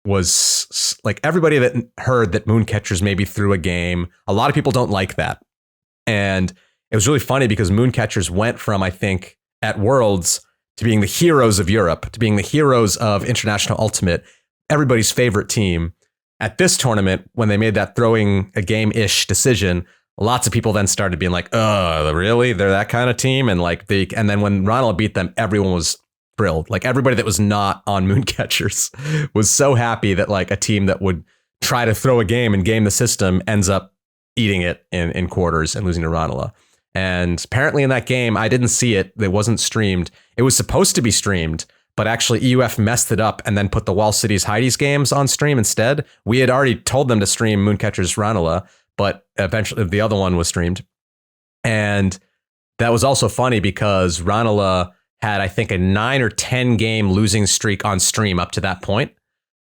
like everybody that heard that Mooncatchers maybe threw a game. A lot of people don't like that. And it was really funny because Mooncatchers went from, I think, at Worlds to being the heroes of Europe, to being the heroes of International Ultimate, everybody's favorite team. At this tournament, when they made that throwing a game-ish decision, lots of people then started being like, "Oh, really? They're that kind of team?" And and then when Ronald beat them, everyone was thrilled. Like everybody that was not on Mooncatchers was so happy that like a team that would try to throw a game and game the system ends up eating it in quarters and losing to Ranelagh. And apparently in that game, I didn't see it. It wasn't streamed. It was supposed to be streamed, but actually EUF messed it up and then put the Wall Cities Heidi's games on stream instead. We had already told them to stream Mooncatchers Ranelagh, but eventually the other one was streamed. And that was also funny because Ranelagh had, I think, a 9 or 10 game losing streak on stream up to that point.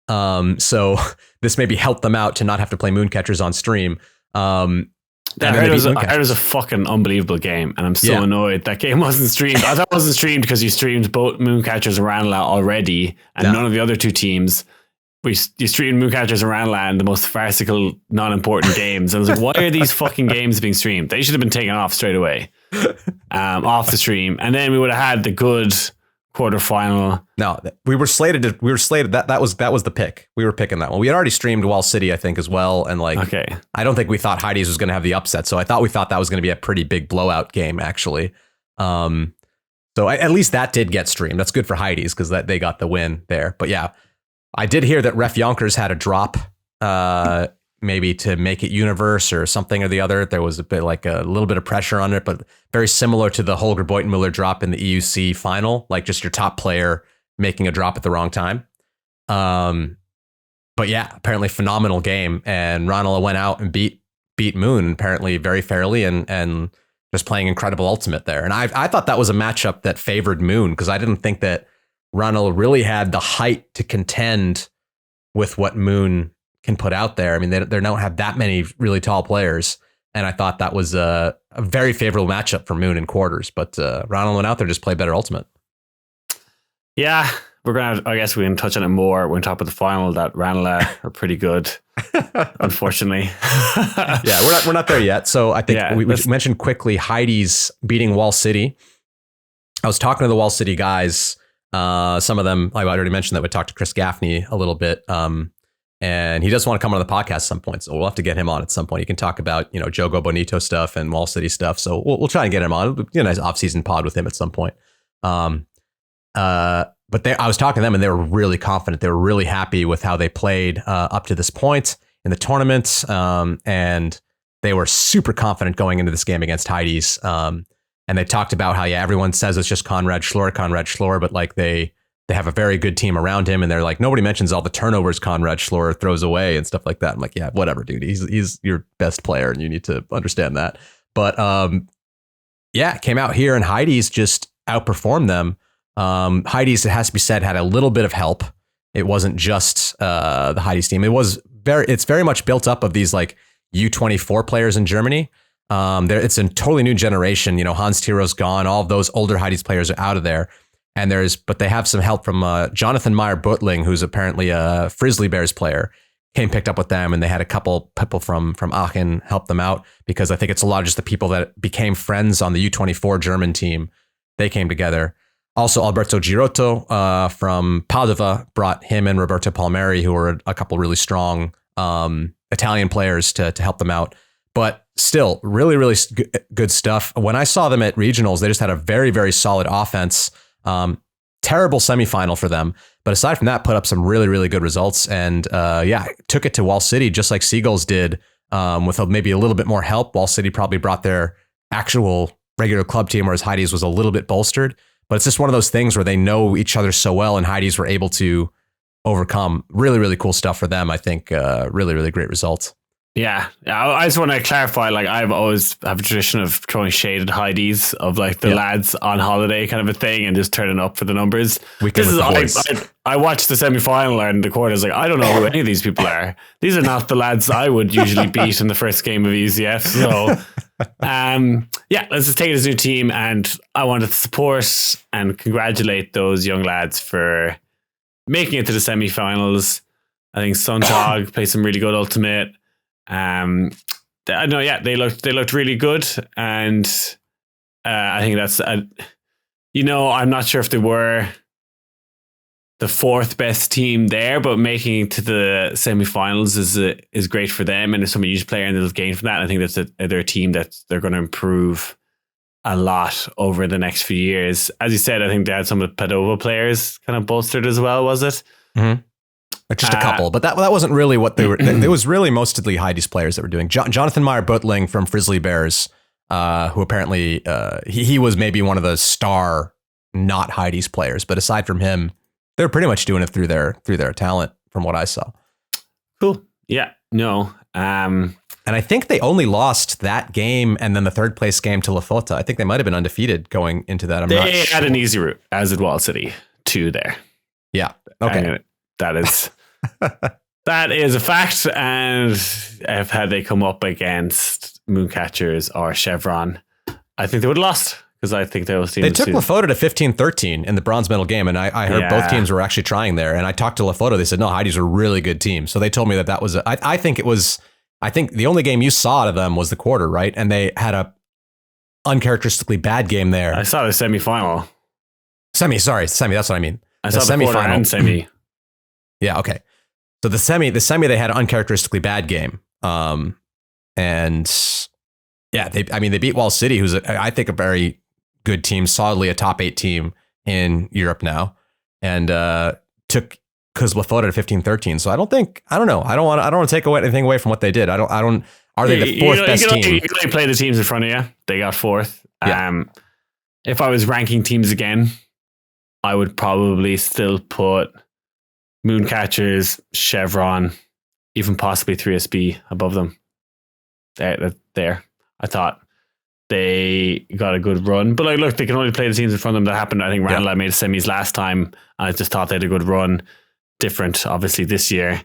So this maybe helped them out to not have to play Mooncatchers on stream. I heard it was a fucking unbelievable game, and I'm so annoyed that game wasn't streamed. I thought it wasn't streamed because you streamed both Mooncatchers and Ranelagh already, and none of the other two teams. You streamed Mooncatchers and Ranelagh in the most farcical, non-important games. And I was like, why are these fucking games being streamed? They should have been taken off straight away, off the stream, and then we would have had the good quarterfinal. No, we were slated. That was the pick. We were picking that one. We had already streamed Wall City, I think, as well. And I don't think we thought Heidi's was going to have the upset. So we thought that was going to be a pretty big blowout game, actually. So at least that did get streamed. That's good for Heidi's because they got the win there. But yeah, I did hear that Ref Yonkers had a drop, maybe to make it universe or something or the other. There was a little bit of pressure on it, but very similar to the Holger Beutenmüller drop in the EUC final, like just your top player making a drop at the wrong time. But yeah, apparently phenomenal game. And Ranelagh went out and beat Moon apparently very fairly and just playing incredible ultimate there. And I thought that was a matchup that favored Moon because I didn't think that Ranelagh really had the height to contend with what Moon can put out there. I mean, they don't have that many really tall players. And I thought that was a very favorable matchup for Moon in quarters. But Ranelagh went out there, just played better ultimate. Yeah, I guess we can touch on it more when top of the final that Ranelagh are pretty good, unfortunately. Yeah, we're not there yet. So I think we mentioned quickly Heidi's beating Wall City. I was talking to the Wall City guys. Some of them, I already mentioned that we talked to Chris Gaffney a little bit. And he does want to come on the podcast at some point. So we'll have to get him on at some point. He can talk about, Jogo Bonito stuff and Wall City stuff. So we'll try and get him on. It'll be a nice off-season pod with him at some point. But I was talking to them and they were really confident. They were really happy with how they played up to this point in the tournament. And they were super confident going into this game against Heidi's. And they talked about how, everyone says it's just Conrad Schlor, but like they have a very good team around him. And they're like, nobody mentions all the turnovers Conrad Schlor throws away and stuff like that. I'm like, yeah, whatever, dude. He's your best player and you need to understand that. But came out here and Heidi's just outperformed them. Heidi's, it has to be said, had a little bit of help. It wasn't just the Heidi's team. It's very much built up of these like U24 players in Germany. It's a totally new generation. Hans Tiro's gone. All of those older Heidi's players are out of there. But they have some help from Jonathan Meyer-Butling, who's apparently a Frizzly Bears player, picked up with them, and they had a couple people from Aachen help them out because I think it's a lot of just the people that became friends on the U24 German team. They came together. Also, Alberto Girotto from Padova brought him and Roberto Palmieri, who were a couple really strong Italian players to help them out. But still, really, really good stuff. When I saw them at regionals, they just had a very, very solid offense. Terrible semifinal for them. But aside from that, put up some really, really good results. And took it to Wall City, just like Seagulls did, with maybe a little bit more help. Wall City probably brought their actual regular club team, whereas Heidi's was a little bit bolstered. But it's just one of those things where they know each other so well, and Heidi's were able to overcome. Really, really cool stuff for them. I think really, really great results. Yeah, I just want to clarify, like I've always have a tradition of throwing shade at Heidi's of like the lads on holiday kind of a thing and just turning up for the numbers. I watched the semi-final and the quarters, like I don't know who any of these people are. These are not the lads I would usually beat in the first game of EUCF. So let's just take it as a new team, and I wanted to support and congratulate those young lads for making it to the semi-finals. I think Suntag played some really good ultimate. I know, yeah, they looked really good, and I think that's I'm not sure if they were the fourth best team there, but making it to the semifinals is great for them, and if somebody huge player and they'll gain from that, I think they're a team that they're going to improve a lot over the next few years. As you said, I think they had some of the Padova players kind of bolstered as well, was it? Mm-hmm. Just a couple, but that wasn't really what they were. It was really mostly Heidi's players that were doing. Jonathan Meyer-Butling from Frizzly Bears, who apparently he was maybe one of the star not Heidi's players, but aside from him, they're pretty much doing it through their talent, from what I saw. Cool. Yeah. No. And I think they only lost that game and then the third place game to Lafota. I think they might have been undefeated going into that. They had an easy route, as did Wall City, to there. Yeah. Okay. And that is a fact. And had they come up against Mooncatchers or Chevron, I think they would have lost. Because I think those teams... They took Lafota to 15-13 in the bronze medal game, and I heard both teams were actually trying there. And I talked to Lafota. They said, no, Heidi's a really good team. So they told me that was... I think the only game you saw out of them was the quarter, right? And they had a uncharacteristically bad game there. I saw the semifinal. Semi, that's what I mean. I saw the quarter and semi. Yeah, okay. So the semi, they had an uncharacteristically bad game. And yeah, they beat Wall City, who's I think a very good team, solidly a top 8 team in Europe now, and took Lafota to 15-13. So I don't know. I don't want to take anything away from what they did. I don't. Are they the fourth best team? You can only play the teams in front of you. They got fourth. Yeah. If I was ranking teams again, I would probably still put Mooncatchers, Chevron, even possibly 3SB above them. There. I thought they got a good run. But look, they can only play the teams in front of them. That happened. I think Ranelagh made semis last time. And I just thought they had a good run. Different, obviously, this year.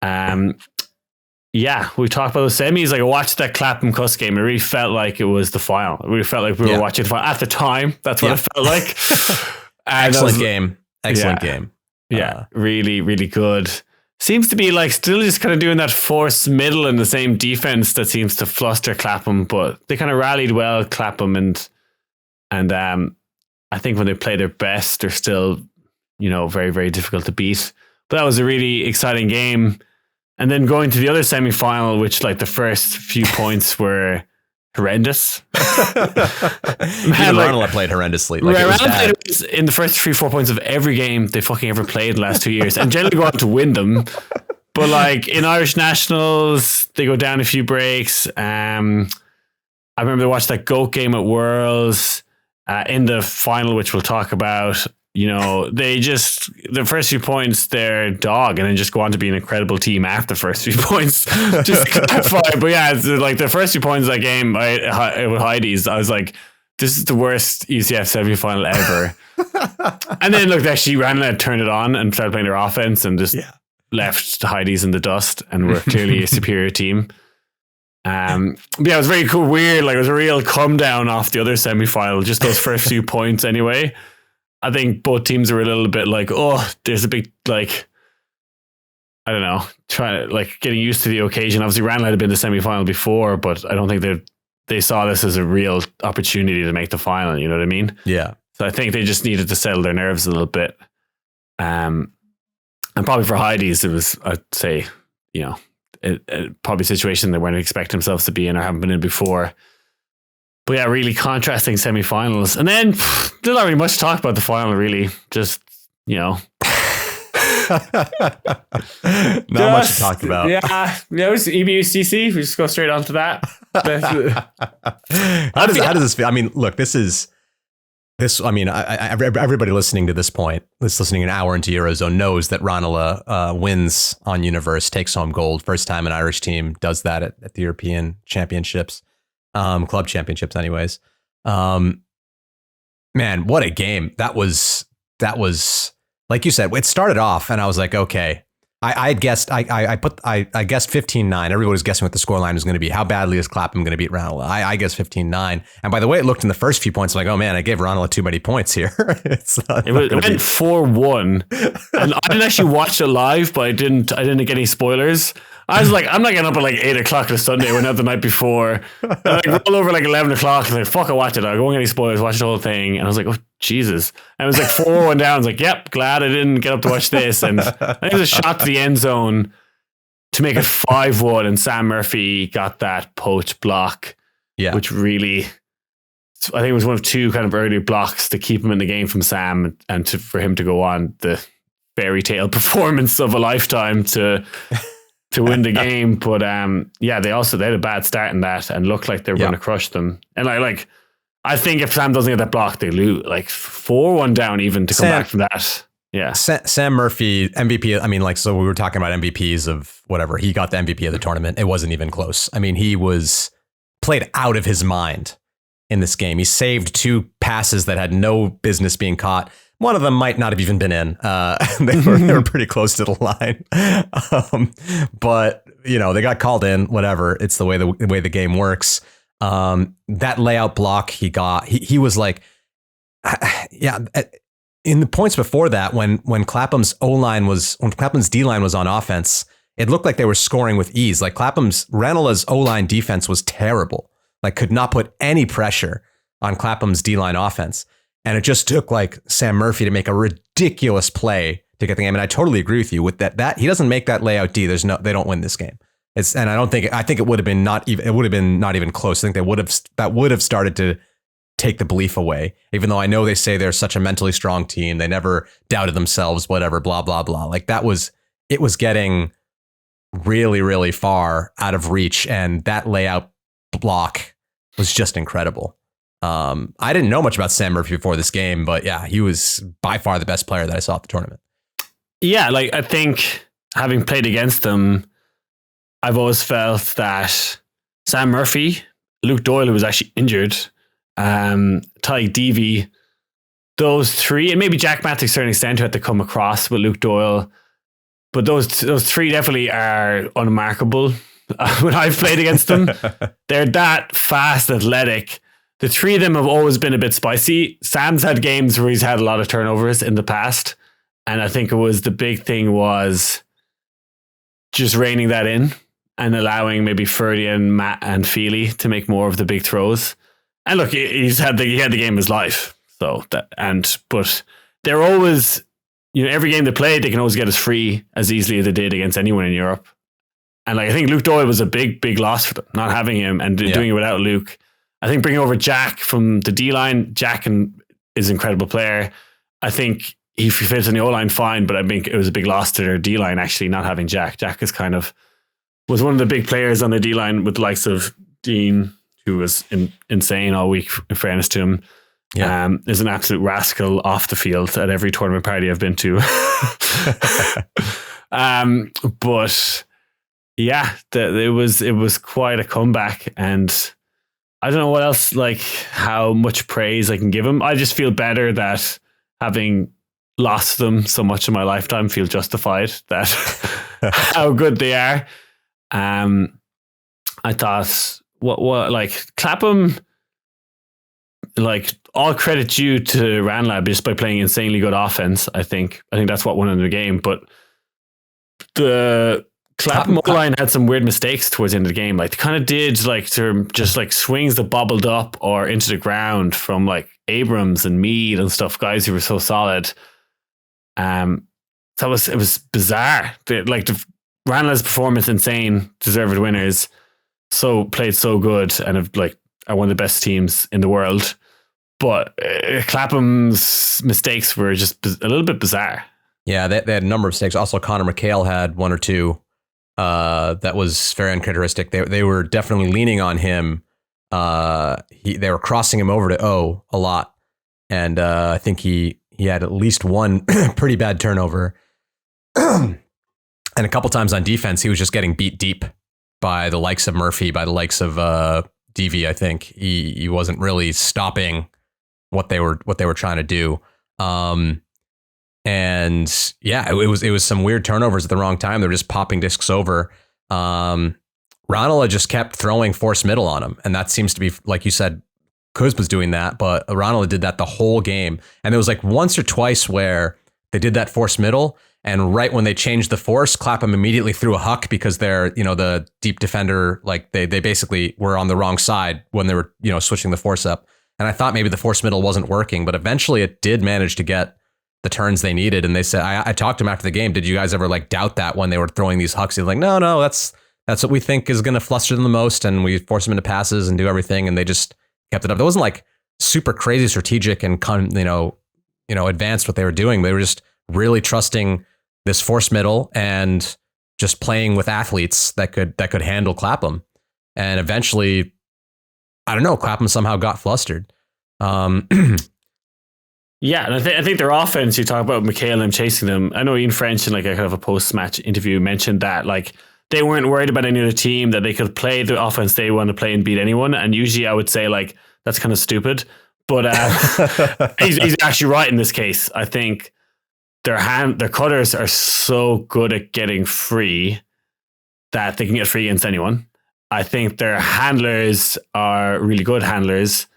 Yeah, we talked about those semis. I watched that Clapham Cuss game. It really felt like it was the final. It really felt like we were watching the final. At the time, that's what it felt like. Excellent game. Yeah, really, really good. Seems to be still just kind of doing that force middle and the same defense that seems to fluster Clapham, but they kind of rallied well, Clapham, and I think when they play their best, they're still, very, very difficult to beat. But that was a really exciting game. And then going to the other semi-final, which the first few points were horrendous. Ranelagh played horrendously. Ranelagh played in the first 3-4 points of every game they fucking ever played in the last 2 years, and generally go on to win them. But in Irish Nationals, they go down a few breaks. I remember they watched that GOAT game at Worlds in the final, which we'll talk about. They just, the first few points, they're dog, and then just go on to be an incredible team after the first few points. Just to clarify. But yeah, it's the first few points of that game with Heidi's, I was like, this is the worst EUCF semi-final ever. And then actually Ranelagh turned it on and started playing their offense and just left Heidi's in the dust and were clearly a superior team. But yeah, it was very cool, weird. It was a real come down off the other semi-final, just those first few points anyway. I think both teams were a little bit there's a big, I don't know, trying to, getting used to the occasion. Obviously, Ranelagh had been the semi-final before, but I don't think they saw this as a real opportunity to make the final, you know what I mean? Yeah. So I think they just needed to settle their nerves a little bit. And probably for Heidi's, it was, I'd say, probably a situation they weren't expecting themselves to be in or haven't been in before. But yeah, really contrasting semi-finals. And then there's not really much to talk about the final, really. Just, Not much to talk about. Yeah, it was EBUCC. We just go straight on to that. How does this feel? I mean, look, everybody listening to this point, listening an hour into Eurozone, knows that Ranelagh wins on Universe, takes home gold. First time an Irish team does that at the European Championships. Club championships anyways. Man, what a game. That was like you said, it started off and I was like, okay, I guessed I guessed 15-9. Everybody was guessing what the scoreline was going to be. How badly is Clapham going to beat Ranelagh? I guessed 15-9. And by the way it looked in the first few points, I'm like, oh man, I gave Ranelagh too many points here. It went 4-1. And I didn't actually watch it live, but I didn't get any spoilers. I was like, I'm not getting up at like 8 o'clock on a Sunday. I went out the night before. And I roll over like 11 o'clock. I was like, fuck, I watch it. I won't get any spoilers, watch the whole thing. And I was like, oh, Jesus. And it was like 4-1 down. I was like, yep, glad I didn't get up to watch this. And I think it was a shot to the end zone to make it 5-1. And Sam Murphy got that poach block, which really, I think it was one of two kind of early blocks to keep him in the game from Sam and for him to go on the fairy tale performance of a lifetime to win the game. But they had a bad start in that and looked like they were going to crush them. And I think if Sam doesn't get that block, they lose. Like 4-1 down even to come back from that. Yeah. Sam Murphy, MVP. I mean, so we were talking about MVPs of whatever. He got the MVP of the tournament. It wasn't even close. I mean, he was played out of his mind in this game. He saved 2 passes that had no business being caught. One of them might not have even been in. They were pretty close to the line. But, they got called in, whatever. It's the way the game works. That layout block he got, he was like, in the points before that, when Clapham's D-line was on offense, it looked like they were scoring with ease. Like Ranelagh's O-line defense was terrible. Like could not put any pressure on Clapham's D-line offense. And it just took like Sam Murphy to make a ridiculous play to get the game. And I totally agree with you with that he doesn't make that layout D. They don't win this game. I think it would have been not even close. I think that would have started to take the belief away, even though I know they say they're such a mentally strong team. They never doubted themselves, whatever, blah, blah, blah. Like it was getting really, really far out of reach. And that layout block was just incredible. I didn't know much about Sam Murphy before this game, but yeah, he was by far the best player that I saw at the tournament. Yeah, I think having played against them, I've always felt that Sam Murphy, Luke Doyle, who was actually injured, Ty Deavy, those 3, and maybe Jack Matt to a certain extent who had to come across with Luke Doyle, but those 3 definitely are unmarkable when I've played against them. They're that fast, athletic. The 3 of them have always been a bit spicy. Sam's had games where he's had a lot of turnovers in the past. And I think the big thing was just reining that in and allowing maybe Ferdy and Matt and Feely to make more of the big throws. And look, he had the game of his life. But they're always, every game they played, they can always get us free as easily as they did against anyone in Europe. And I think Luke Doyle was a big, big loss for them, not having him and doing it without Luke. I think bringing over Jack from the D-line, Jack is an incredible player. I think he fits in the O-line fine, but I think it was a big loss to their D-line actually not having Jack. Jack was one of the big players on the D-line with the likes of Dean, who was insane all week, in fairness to him. Yeah. Is an absolute rascal off the field at every tournament party I've been to. But yeah, it was quite a comeback, and I don't know what else, how much praise I can give him. I just feel better that having lost them so much in my lifetime, feel justified that how good they are. I thought Clapham, all credit due to Ranelagh just by playing insanely good offense. I think that's what won in the game, but the Clapham line had some weird mistakes towards the end of the game. They kind of did just swings that bobbled up or into the ground from Abrams and Mead and stuff, guys who were so solid. It was bizarre. The Ranelagh's performance, insane, deserved winners. So played so good and are one of the best teams in the world. But Clapham's mistakes were just a little bit bizarre. Yeah, they had a number of mistakes. Also, Connor McHale had 1 or 2. That was very uncharacteristic. They were definitely leaning on him. They were crossing him over to O a lot, and I think he had at least 1 pretty bad turnover, and a couple times on defense he was just getting beat deep by the likes of Murphy, by the likes of Deavy. I think he wasn't really stopping what they were trying to do. And yeah, it was some weird turnovers at the wrong time. They were just popping discs over. Ranelagh just kept throwing force middle on him. And that seems to be, like you said, Kuz was doing that, but Ranelagh did that the whole game. And there was like once or twice where they did that force middle, and right when they changed the force, Clapham immediately threw a huck because they're, the deep defender, like they basically were on the wrong side when they were, switching the force up. And I thought maybe the force middle wasn't working, but eventually it did manage to get the turns they needed. And they said, I talked to him after the game. Did you guys ever like doubt that when they were throwing these hucks? He's like, no, that's what we think is going to fluster them the most. And we force them into passes and do everything. And they just kept it up. It wasn't like super crazy strategic and, advanced what they were doing. They were just really trusting this force middle and just playing with athletes that could handle Clapham. And eventually, I don't know, Clapham somehow got flustered. Yeah, and I think their offense, you talk about McHale and chasing them. I know Ian French in like a kind of a post-match interview mentioned that like they weren't worried about any other team, that they could play the offense they want to play and beat anyone. And usually I would say like that's kind of stupid. But he's actually right in this case. I think their cutters are so good at getting free that they can get free against anyone. I think their handlers are really good handlers,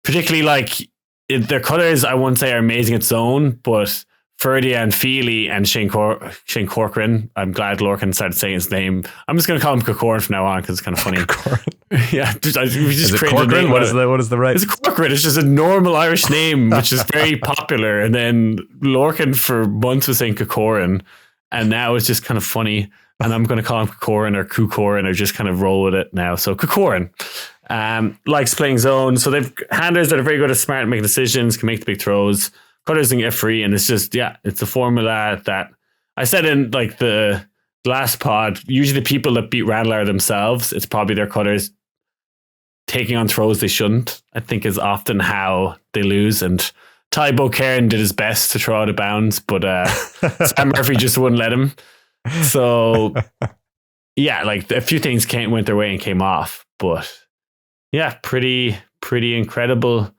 particularly like their cutters, I wouldn't say are amazing at zone, but Ferdy and Feely and Shane Corcoran. I'm glad Lorcan started saying his name. I'm just going to call him Corcoran from now on because it's kind of funny. Yeah, we just created Corcoran? a name. What is the right? It's Corcoran. It's just a normal Irish name, which is very popular. And then Lorcan for months was saying Corcoran, and now it's just kind of funny. And I'm going to call him Corcoran or Kukoran or just kind of roll with it now. So Corcoran likes playing zone. So they've handlers that are very good at smart making decisions, can make the big throws. Cutters can get free, and it's just, it's a formula that I said in like the last pod. Usually the people that beat Ranelagh are themselves. It's probably their cutters taking on throws they shouldn't, I think, is often how they lose. And Ty Beaucairn did his best to throw out of bounds, but Sam Murphy just wouldn't let him. So yeah, like a few things went their way and came off, but yeah, pretty incredible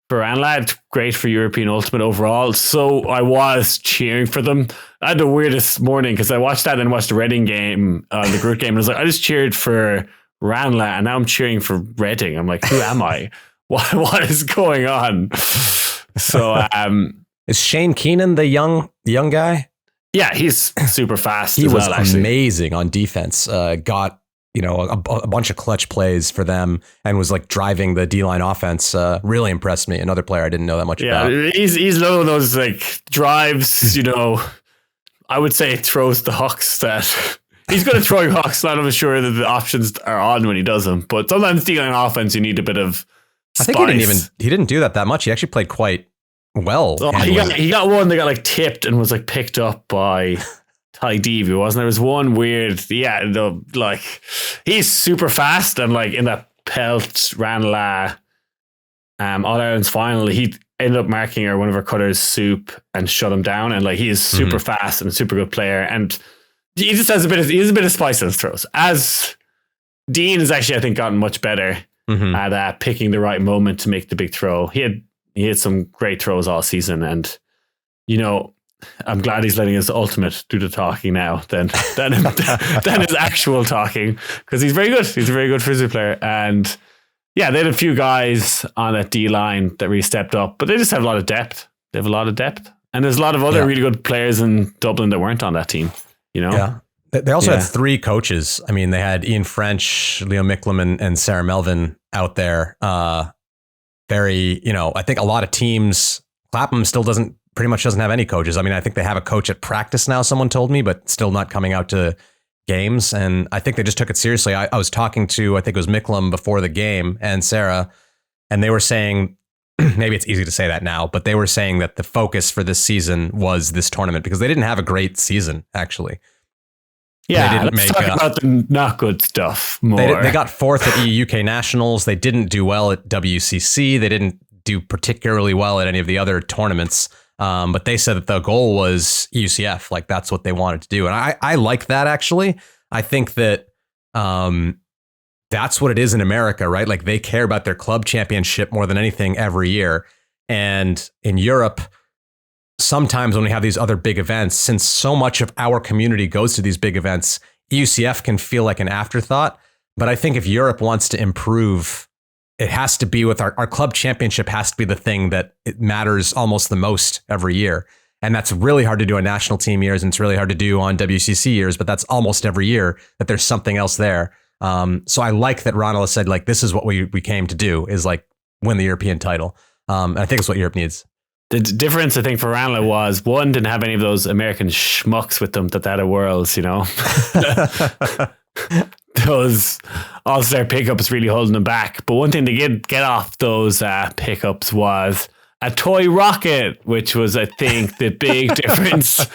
for Ranelagh. Great for European Ultimate overall. So I was cheering for them. I had the weirdest morning because I watched that and watched the Reading game, the group game, and I was like, I just cheered for Ranelagh and now I'm cheering for Reading. I'm like, who am I? What is going on? So is Shane Keenan the young guy? Yeah, he's super fast. He was actually amazing on defense. Got a bunch of clutch plays for them and was like driving the D-line offense. Really impressed me. Another player I didn't know that much about. Yeah, he's one of those like drives. I would say throws the hucks that he's good at throwing hucks. Not even sure that the options are on when he does them, but sometimes D-line offense you need a bit of spice. I think he didn't do that much. He actually played quite well. Oh, he got one that got like tipped and was like picked up by Ty Deavy, wasn't there? Was one weird, like he's super fast and like in that Pelt Ranelagh All Ireland's final, he ended up marking one of our cutters Soup and shut him down, and like he is super fast and a super good player, and he just has a bit of spice in his throws. As Dean has actually, I think, gotten much better at picking the right moment to make the big throw. He had some great throws all season, and I'm glad he's letting his ultimate do the talking now than his actual talking, because he's very good. He's a very good frisbee player, and yeah, they had a few guys on that D line that really stepped up, but they just have a lot of depth. They have a lot of depth, and there's a lot of other really good players in Dublin that weren't on that team. Yeah. They also had three coaches. I mean, they had Ian French, Leo Micklem, and Sarah Melvin out there. I think a lot of teams, Clapham still pretty much doesn't have any coaches. I mean, I think they have a coach at practice now, someone told me, but still not coming out to games. And I think they just took it seriously. I was talking to, I think it was Micklem before the game and Sarah, and they were saying, maybe it's easy to say that now, but they were saying that the focus for this season was this tournament because they didn't have a great season, actually. Yeah, let's talk about the not good stuff more. They got fourth at UK Nationals. They didn't do well at WCC. They didn't do particularly well at any of the other tournaments. But they said that the goal was EUCF. Like that's what they wanted to do. And I like that, actually. I think that that's what it is in America, right? Like they care about their club championship more than anything every year. And in Europe, sometimes when we have these other big events, since so much of our community goes to these big events, EUCF can feel like an afterthought. But I think if Europe wants to improve, it has to be with our club championship has to be the thing that it matters almost the most every year. And that's really hard to do on national team years, and it's really hard to do on WCC years, but that's almost every year that there's something else there. So I like that Ranelagh said, like, this is what we came to do, is like win the European title. And I think it's what Europe needs. The difference, I think, for Ranelagh was, one, didn't have any of those American schmucks with them that they had at Worlds, you know. Those all-star pickups really holding them back. But one thing to get off those pickups was a toy rocket, which was, I think, the big difference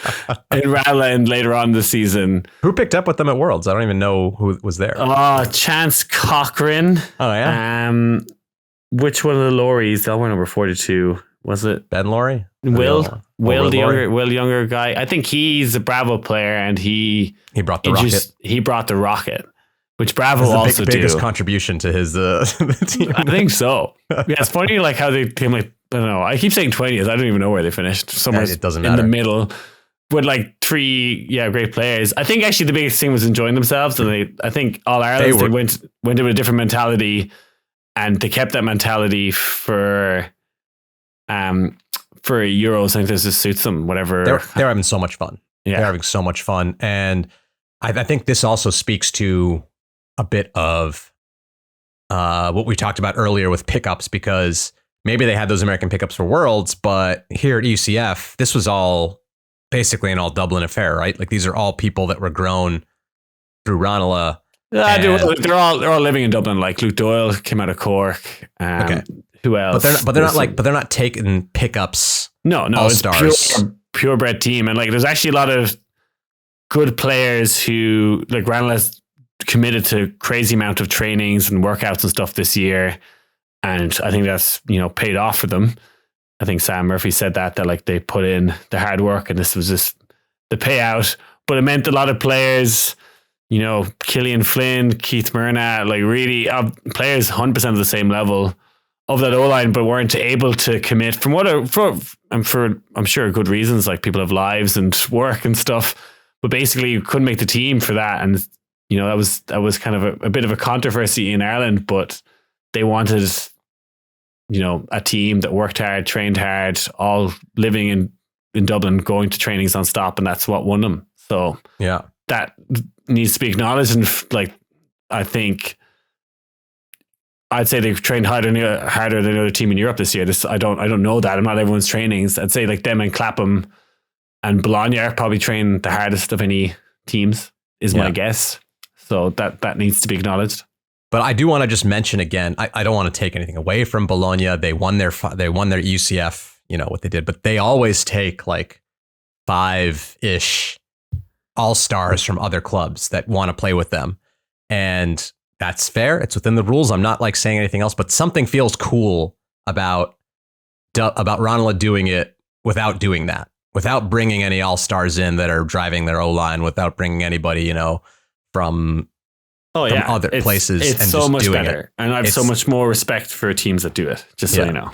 in Ranelagh and later on in the season. Who picked up with them at Worlds? I don't even know who was there. Chance Cochran. Oh, yeah? Which one of the Lauries? That one number 42. Was it Ben Laurie? Will, the younger guy. I think he's a Bravo player, and he brought the rocket. He brought the rocket, which Bravo also biggest contribution to his team. I think so. Yeah, it's funny like how they came, like, I don't know. I keep saying 20th. I don't even know where they finished. Somewhere it doesn't matter. In the middle with like three great players. I think actually the biggest thing was enjoying themselves, and I think All Ireland they went in with a different mentality, and they kept that mentality for Euros. I think this just suits them, whatever. They're having so much fun. Yeah. They're having so much fun. And I think this also speaks to a bit of what we talked about earlier with pickups, because maybe they had those American pickups for Worlds, but here at UCF, this was all basically an all Dublin affair, right? Like, these are all people that were grown through Ranelagh. They're all living in Dublin. Like Luke Doyle came out of Cork. Okay. Who else? But they're not taking pickups. No, it's purebred team, and like there's actually a lot of good players who, like, Ranelagh's committed to crazy amount of trainings and workouts and stuff this year, and I think that's, you know, paid off for them. I think Sam Murphy said that like they put in the hard work, and this was just the payout. But it meant a lot of players, you know, Killian Flynn, Keith Myrna, like really players 100% of the same level of that O-line, but weren't able to commit for I'm sure good reasons, like people have lives and work and stuff, but basically you couldn't make the team for that. And, you know, that was kind of a bit of a controversy in Ireland, but they wanted, you know, a team that worked hard, trained hard, all living in Dublin, going to trainings non-stop, and that's what won them. So yeah, that needs to be acknowledged. And like, I think I'd say they've trained harder than any other team in Europe this year. I don't know that. I'm not everyone's trainings. I'd say like them and Clapham and Bologna probably train the hardest of any teams, is my guess. So that needs to be acknowledged. But I do want to just mention again, I don't want to take anything away from Bologna. They won their UCF, you know what they did, but they always take like 5-ish all-stars from other clubs that want to play with them. And that's fair. It's within the rules. I'm not like saying anything else, but something feels cool about Ranelagh doing it without doing that, without bringing any all-stars in that are driving their O-line, without bringing anybody, you know, from other places. It's and so just much doing better. It. And I have so much more respect for teams that do it, just so you know.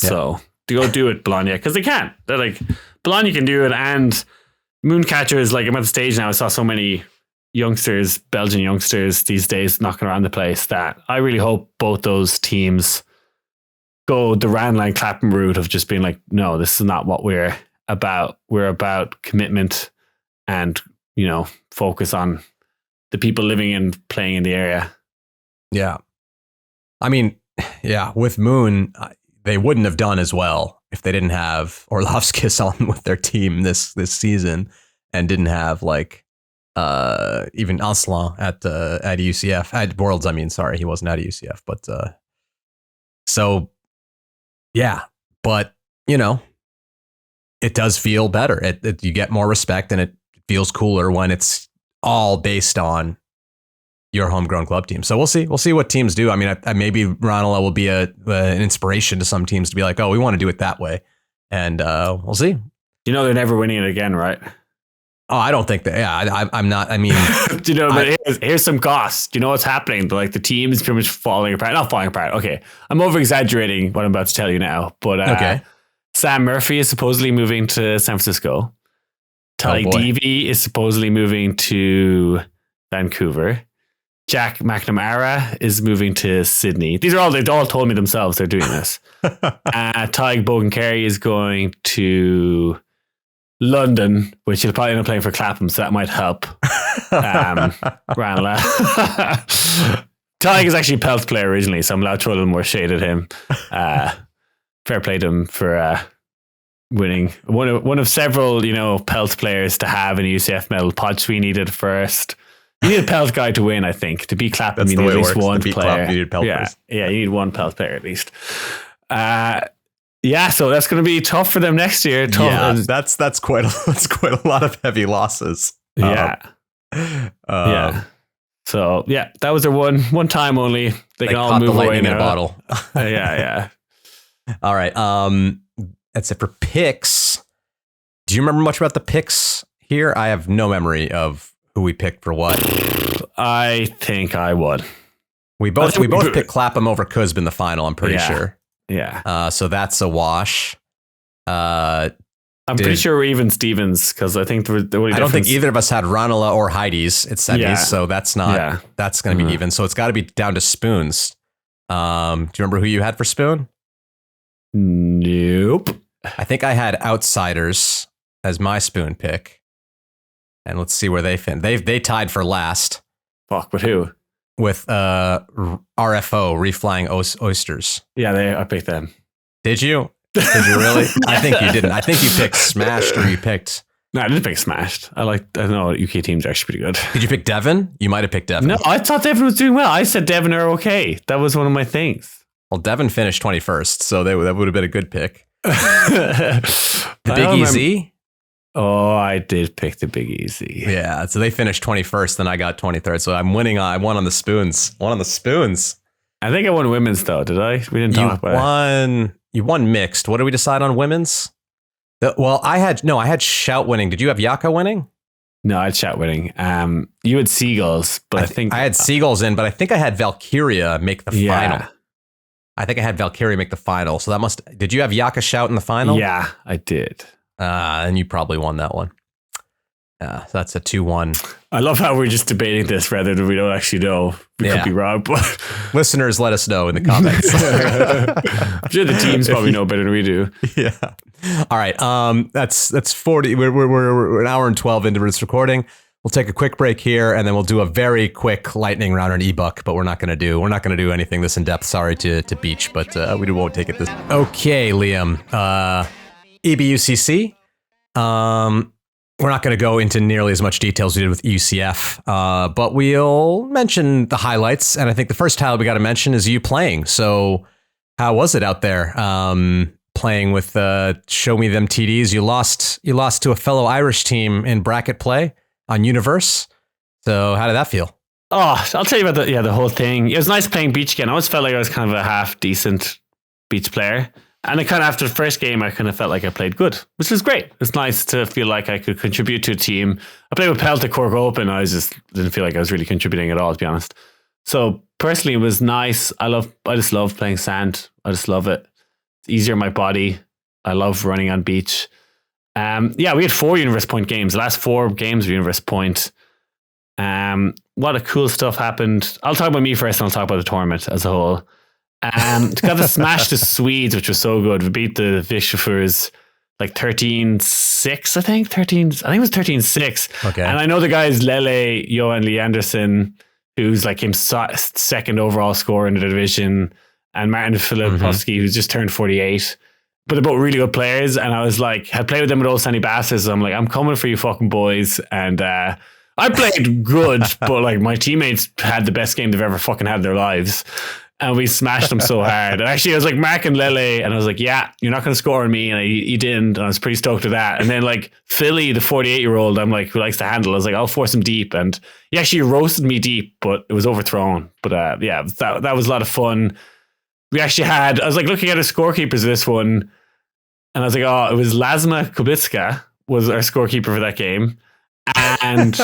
Yeah. So to go do it, Bologna, because they can. They're like, Bologna can do it, and Mooncatcher is like, I'm at the stage now, I saw so many youngsters, Belgian youngsters these days knocking around the place, that I really hope both those teams go the Ranelagh and Clapham route of just being like, no, this is not what we're about. We're about commitment and, you know, focus on the people living and playing in the area. Yeah. I mean, yeah, with Moon, they wouldn't have done as well if they didn't have Orlovskis on with their team this season, and didn't have like even Aslan at UCF at Worlds. I mean, sorry, he wasn't at UCF, but so yeah. But you know, it does feel better. You get more respect, and it feels cooler when it's all based on your homegrown club team. So we'll see. We'll see what teams do. I mean, maybe Ranelagh will be an inspiration to some teams to be like, oh, we want to do it that way, and we'll see. You know, they're never winning it again, right? Oh, I don't think that. Yeah, I'm not. I mean, do you know? But here's some costs. Do you know what's happening? Like the team is pretty much falling apart. Not falling apart. Okay, I'm over exaggerating what I'm about to tell you now, but okay. Sam Murphy is supposedly moving to San Francisco. Ty boy. Deavy is supposedly moving to Vancouver. Jack McNamara is moving to Sydney. They've all told me themselves they're doing this. Tyg Bogan-Carey is going to London, which he'll probably end up playing for Clapham, so that might help. Ranelagh. Tyg is actually a Pelt player originally, so I'm allowed to throw a little more shade at him. Fair play to him for winning one of several, Pelt players to have an EUCF medal. Pod Sweeney did first. You need a Pelt guy to win, I think. To beat Clapham, you need at least one player. You need Pelt players. Yeah, you need one Pelt player at least. So that's going to be tough for them next year. Tough. Yeah, that's quite a lot of heavy losses. Yeah. So that was their one time only. They can all move away in a bottle. Yeah. All right. That's it for picks. Do you remember much about the picks here? I have no memory of who we picked for what. I think I won. We both picked Clapham over Cusb in the final, I'm pretty sure. Yeah. So that's a wash. I'm pretty sure we're even Stevens, because I think I don't think either of us had Ranelagh or Heidi's at semis, so that's going to be even. So it's got to be down to spoons. Do you remember who you had for spoon? Nope. I think I had Outsiders as my spoon pick. And let's see where they fin. They tied for last. Fuck, but who? With RFO, Reflying Oysters. Yeah, I picked them. Did you? Did you really? I think you didn't. I think you picked Smashed, or you picked... No, I didn't pick Smashed. I know UK teams are actually pretty good. Did you pick Devon? You might have picked Devon. No, I thought Devon was doing well. I said Devon are okay. That was one of my things. Well, Devon finished 21st, so that would have been a good pick. The Big Easy? Oh, I did pick the Big Easy. Yeah, so they finished 21st, and I got 23rd. So I'm winning. I won on the spoons. I think I won women's, though. Did I? We didn't talk about it. You won mixed. What did we decide on women's? I had Shout winning. Did you have Yaka winning? No, I had Shout winning. You had Seagulls, but I think I had Seagulls in, but I think I had Valkyria make the final. I think I had Valkyria make the final. So did you have Yaka Shout in the final? Yeah, I did. And you probably won that one. So that's a 2-1. I love how we're just debating this rather than we don't actually know. We could be wrong, but listeners, let us know in the comments. I'm sure the teams probably know better than we do. Yeah. All right. That's 40. We're an hour and 12 into this recording. We'll take a quick break here, and then we'll do a very quick lightning round on EBUCC. But we're not going to do anything this in depth. Sorry to Beach, but we won't take it this. Okay, Liam. EBUCC. We're not going to go into nearly as much detail as we did with EUCF, but we'll mention the highlights. And I think the first highlight we got to mention is you playing. So how was it out there playing with Show Me Them TDs? You lost to a fellow Irish team in bracket play on Universe. So how did that feel? Oh, I'll tell you about the whole thing. It was nice playing beach again. I always felt like I was kind of a half decent beach player. And after the first game, I kind of felt like I played good, which was great. It's nice to feel like I could contribute to a team. I played with Pelt at Cork Open. I didn't feel like I was really contributing at all, to be honest. So personally, it was nice. I just love playing sand. I just love it. It's easier on my body. I love running on beach. We had 4 Universe Point games. The last 4 games were Universe Point. A lot of cool stuff happened. I'll talk about me first, and I'll talk about the tournament as a whole. Got to smash the Swedes, which was so good. We beat the Vischauffeurs like 13-6, I think. I think it was 13-6. Okay. And I know the guys Lele, Johan Lee Anderson, who's like him second overall scorer in the division, and Martin Filipowski, who's just turned 48. But they're both really good players. And I was like, had played with them with Old Sandy Basses. So I'm like, I'm coming for you fucking boys. And I played good, but like my teammates had the best game they've ever fucking had in their lives. And we smashed them so hard. And actually, I was like marking Lele, and I was like, yeah, you're not going to score on me. And he didn't. And I was pretty stoked with that. And then like Philly, the 48-year-old, I'm like, who likes to handle, I was like, I'll force him deep. And he actually roasted me deep, but it was overthrown. But that was a lot of fun. We actually I was like looking at our scorekeepers this one, and I was like, oh, it was Lasma Kubitska was our scorekeeper for that game. And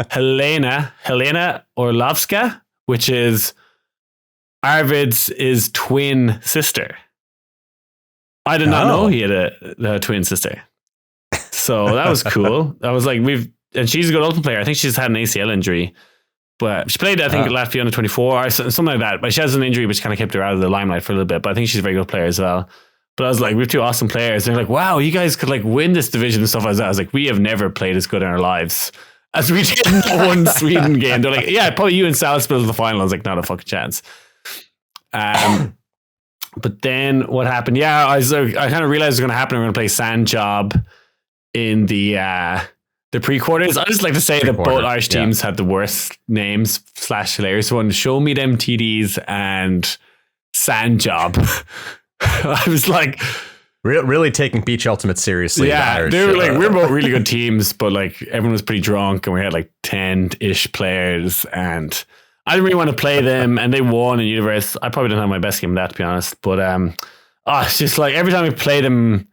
Helena Orlovska, which is Arvid's twin sister. I did not know he had a twin sister. So that was cool. I was like, and she's a good ultimate player. I think she's had an ACL injury, but she played, I think, Latvia under 24 or something like that. But she has an injury which kind of kept her out of the limelight for a little bit. But I think she's a very good player as well. But I was like, we have two awesome players. They're like, wow, you guys could like win this division and stuff like that. I was like, we have never played as good in our lives as we did in the one Sweden game. They're like, yeah, probably you and Salzburg in the final. I was like, not a fucking chance. But then what happened? Yeah, I kind of realized it was going to happen. We're going to play Sand Job in the pre-quarters. I just like to say that both Irish teams had the worst names / hilarious one. Show me them TDs and Sand Job. I was like, really taking Beach Ultimate seriously. Yeah, they were like, we were both really good teams, but like everyone was pretty drunk, and we had like 10-ish players, and I didn't really want to play them, and they won in Universe. I probably didn't have my best game of that, to be honest. But it's just like every time we play them,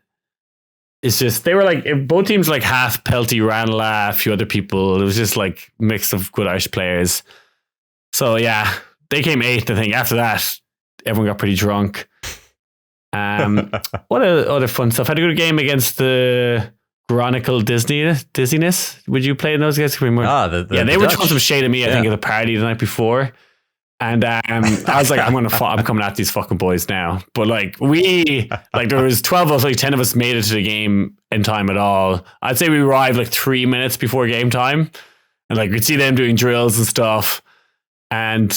it's just they were like both teams like half Pelty, Ranelagh, a few other people. It was just like mix of good Irish players. So yeah, they came 8th. I think after that, everyone got pretty drunk. What other fun stuff? I had a good game against the Chronicle Dizziness. Would you play in those guys? They were throwing some shade at me, I think, at the party the night before. And I was like, I'm coming at these fucking boys now. But like there was 12 of us, like 10 of us made it to the game in time at all. I'd say we arrived like 3 minutes before game time. And like we'd see them doing drills and stuff. And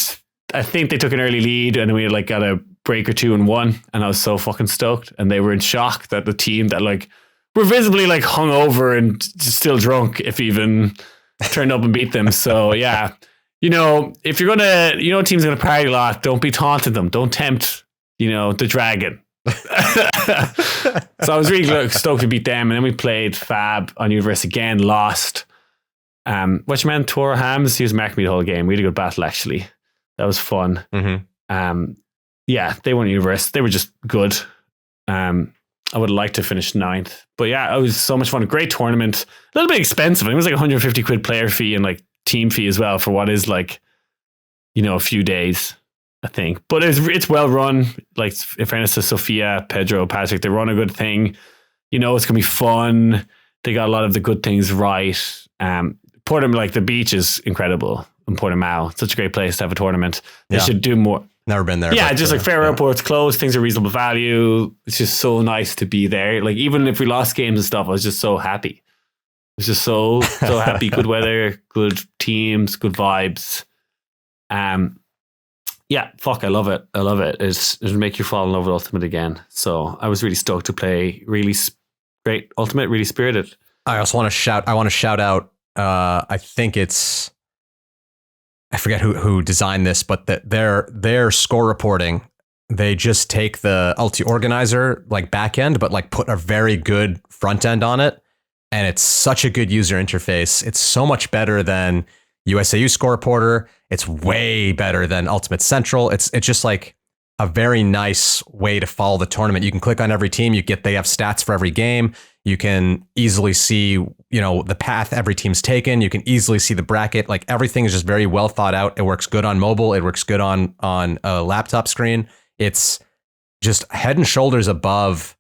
I think they took an early lead, and then we like got a break or 2 and 1, and I was so fucking stoked. And they were in shock that the team that like were visibly like hungover and still drunk, if even, turned up and beat them. So yeah, if you're gonna, a team's gonna party a lot, don't be taunting them. Don't tempt, the dragon. So I was really stoked to beat them, and then we played Fab on Universe again, lost. What's your man, Toro Hams? He was marking me the whole game. We had a good battle, actually. That was fun. Mm-hmm. Yeah, they won Universe. They were just good. I would like to finish 9th. But yeah, it was so much fun. A great tournament. A little bit expensive. It was like 150 quid player fee and like team fee as well for what is like, a few days, I think. But it's well run. Like, in fairness to Sophia, Pedro, Patrick, they run a good thing. It's going to be fun. They got a lot of the good things right. Portimao, like the beach is incredible in Portimao. Such a great place to have a tournament. They should do more. Never been there. Yeah, just like fair airports closed, things are reasonable value. It's just so nice to be there. Like even if we lost games and stuff, I was just so happy. I was just so happy. Good weather, good teams, good vibes. Yeah, fuck, I love it. I love it. It'll make you fall in love with Ultimate again. So I was really stoked to play. Really great Ultimate, really spirited. I also want to shout. I want to shout out. I think it's. I forget who designed this, but their score reporting, they just take the Ulti Organizer like back end, but like put a very good front end on it. And it's such a good user interface. It's so much better than USAU Score Reporter. It's way better than Ultimate Central. It's just like a very nice way to follow the tournament. You can click on every team. They have stats for every game. You can easily see, the path every team's taken. You can easily see the bracket. Like everything is just very well thought out. It works good on mobile. It works good on a laptop screen. It's just head and shoulders above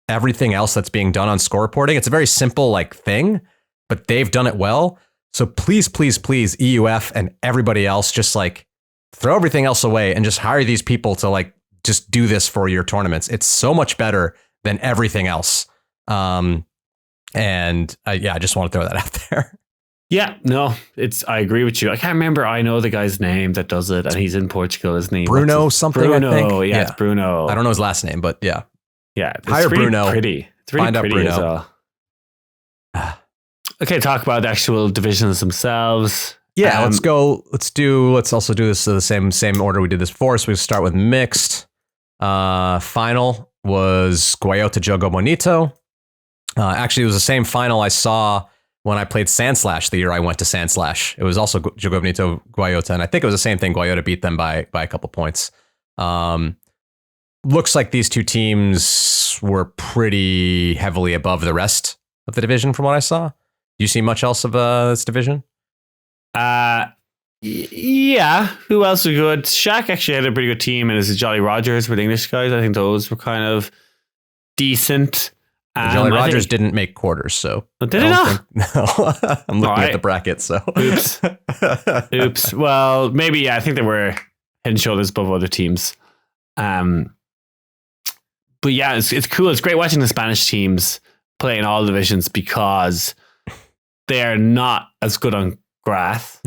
everything else that's being done on score reporting. It's a very simple like thing, but they've done it well. So please, please, please, EUF and everybody else, just like throw everything else away and just hire these people to like just do this for your tournaments. It's so much better than everything else. I just want to throw that out there. Yeah, no, I agree with you. I can't remember. I know the guy's name that does it, and he's in Portugal, isn't he? Bruno something. Bruno, I think. Yeah, it's Bruno. I don't know his last name, but yeah. Yeah, it's hire really Bruno. Pretty. It's really Find pretty out Bruno. As well. Okay, talk about the actual divisions themselves. Yeah, let's go. Let's also do this the same order we did this before. So we start with mixed. Final was Guayota Jogo Bonito. Actually, it was the same final I saw when I played Sandslash the year I went to Sandslash. It was also Jogo Bonito Guayota, and I think it was the same thing. Guayota beat them by a couple points. Looks like these two teams were pretty heavily above the rest of the division from what I saw. Do you see much else of this division? Yeah. Who else was good? Shaq actually had a pretty good team, and his Jolly Rogers were the English guys. I think those were kind of decent. Jolly Rogers didn't make quarters, so did it not? No, I'm looking at the bracket. So oops. Well, maybe I think they were head and shoulders above other teams. But yeah, it's cool. It's great watching the Spanish teams play in all divisions because they are not as good on grass.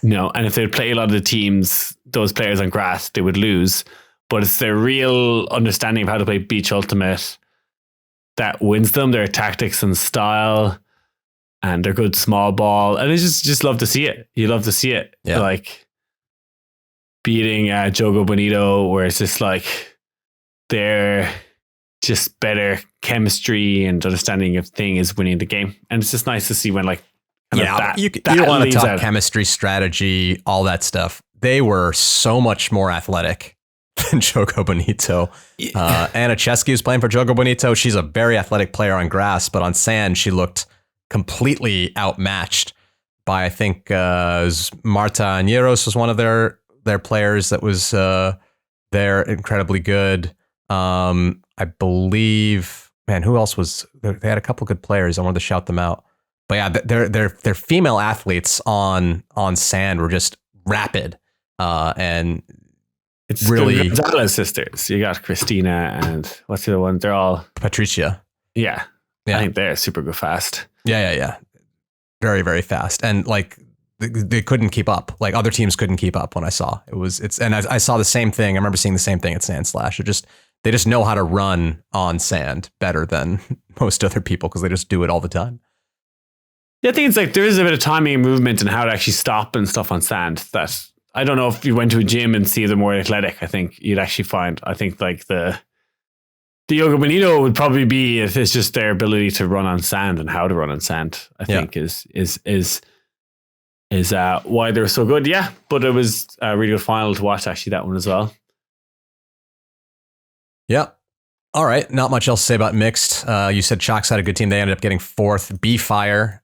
No, and if they play a lot of the teams, those players on grass, they would lose. But it's their real understanding of how to play beach ultimate that wins them, their tactics and style, and their good small ball. And I just love to see it. You love to see it. Yeah. Like beating Jogo Bonito, where it's just like they're just better chemistry and understanding of thing is winning the game. And it's just nice to see when like, you don't want to talk chemistry, strategy, all that stuff. They were so much more athletic than Jogo Bonito. Anna Chesky was playing for Jogo Bonito. She's a very athletic player on grass, but on sand, she looked completely outmatched by, I think, Marta Añeros was one of their players that was there, incredibly good. I believe, man, who else was there? They had a couple good players. I wanted to shout them out. But yeah, their female athletes on sand were just rapid, and it's really the Gonzalez sisters. You got Christina and what's the other one? They're all Patricia. Yeah. I think they're super good fast. Yeah. Very, very fast. And like they couldn't keep up. Like other teams couldn't keep up when I saw and I saw the same thing. I remember seeing the same thing at Sand Slash. They just know how to run on sand better than most other people because they just do it all the time. Yeah, I think it's like there is a bit of timing and movement and how to actually stop and stuff on sand that I don't know if you went to a gym and see them more athletic. I think you'd actually find, I think like the Jogo Bonito would probably be, if it's just their ability to run on sand and how to run on sand, I think is why they're so good. Yeah, but it was a really good final to watch, actually, that one as well. Yeah. All right. Not much else to say about mixed. You said Chalks had a good team. They ended up getting fourth. B-Fire,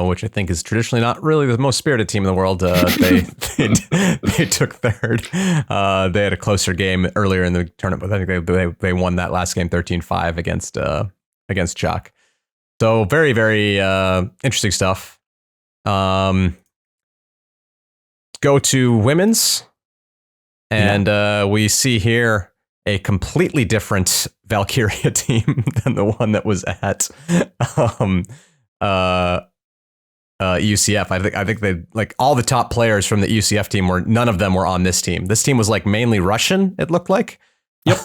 which I think is traditionally not really the most spirited team in the world. They took third. They had a closer game earlier in the tournament, but I think they won that last game 13-5 against Chalk. So very, very interesting stuff. Go to women's, and we see here a completely different Valkyria team than the one that was at EUCF. I think they, like, all the top players from the EUCF team none of them were on this team. This team was like mainly Russian, it looked like. Yep.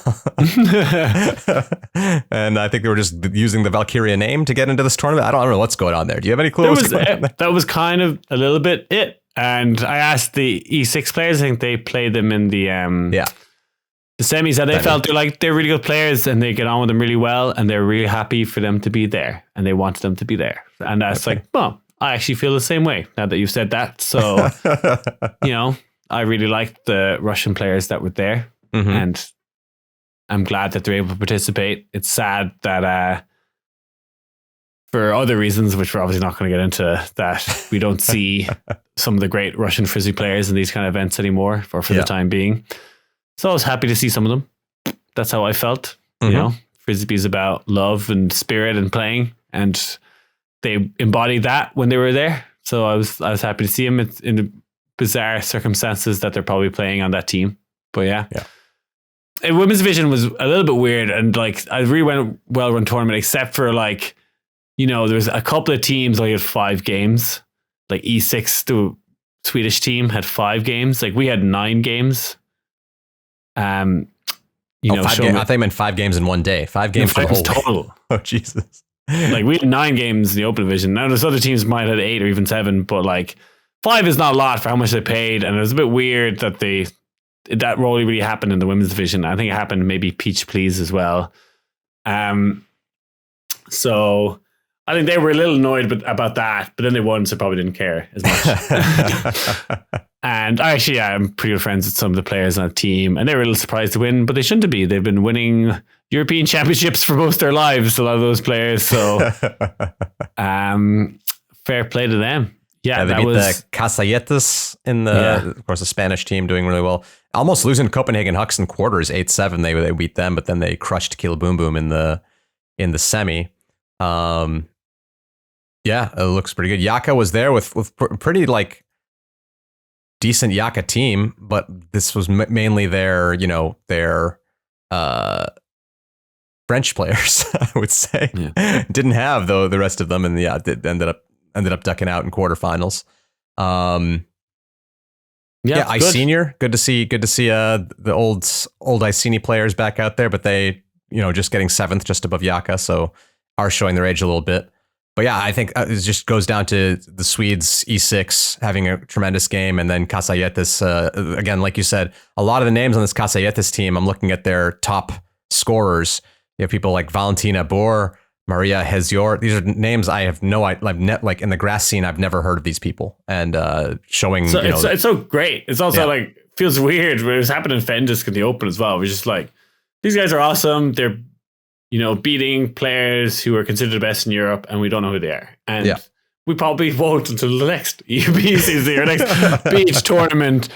And I think they were just using the Valkyria name to get into this tournament. I don't know what's going on there. Do you have any clue? That was kind of a little bit it. And I asked the E6 players, I think they played them in the the semis, and they felt they're really good players and they get on with them really well and they're really happy for them to be there and they wanted them to be there. And that's like, well, I actually feel the same way now that you've said that. So, I really liked the Russian players that were there, and I'm glad that they're able to participate. It's sad that for other reasons, which we're obviously not going to get into, that we don't see some of the great Russian frisbee players in these kind of events anymore for the time being. So I was happy to see some of them. That's how I felt. Frisbee is about love and spirit and playing, and they embodied that when they were there. So I was happy to see them. It's in the bizarre circumstances that they're probably playing on that team. But yeah. And women's division was a little bit weird, and like I really went well-run tournament, except for there was a couple of teams only had 5 games. Like E6, the Swedish team, had 5 games. Like we had 9 games. 5 games. I think I meant 5 games in one day. 5 games for the whole total. Oh Jesus! Like we had 9 games in the open division. Now there's other teams might have had 8 or even 7, but like 5 is not a lot for how much they paid, and it was a bit weird that that really happened in the women's division. I think it happened maybe Peach Please as well. So I think they were a little annoyed about that, but then they won, so probably didn't care as much. And I'm pretty good friends with some of the players on the team, and they were a little surprised to win, but they shouldn't be. They've been winning European championships for most of their lives, a lot of those players. So fair play to them. Yeah, they beat the Casalletas in of course, the Spanish team doing really well. Almost losing Copenhagen Hux in quarters 8-7. They beat them, but then they crushed Kila Boom Boom in the in the semi. Yeah, it looks pretty good. Yaka was there with pretty like decent Yaka team, but this was mainly their French players, I would say. Yeah. Didn't have though the rest of them, and ended up ducking out in quarterfinals. Yeah, Icenior, good to see the old Iceni players back out there, but they just getting 7th, just above Yaka, so are showing their age a little bit. But yeah, I think it just goes down to the Swedes, E6 having a tremendous game, and then Casayetes, again, like you said, a lot of the names on this Casayetes team, I'm looking at their top scorers. You have people like Valentina Bohr, Maria Hezior. These are names I have like in the grass scene, I've never heard of these people, and showing. So it's so great. It's also like feels weird. It was happening in Fendisk in the Open as well. We're just like, these guys are awesome. They're beating players who are considered the best in Europe, and we don't know who they are. And we probably won't until the next EUBC or next beach tournament.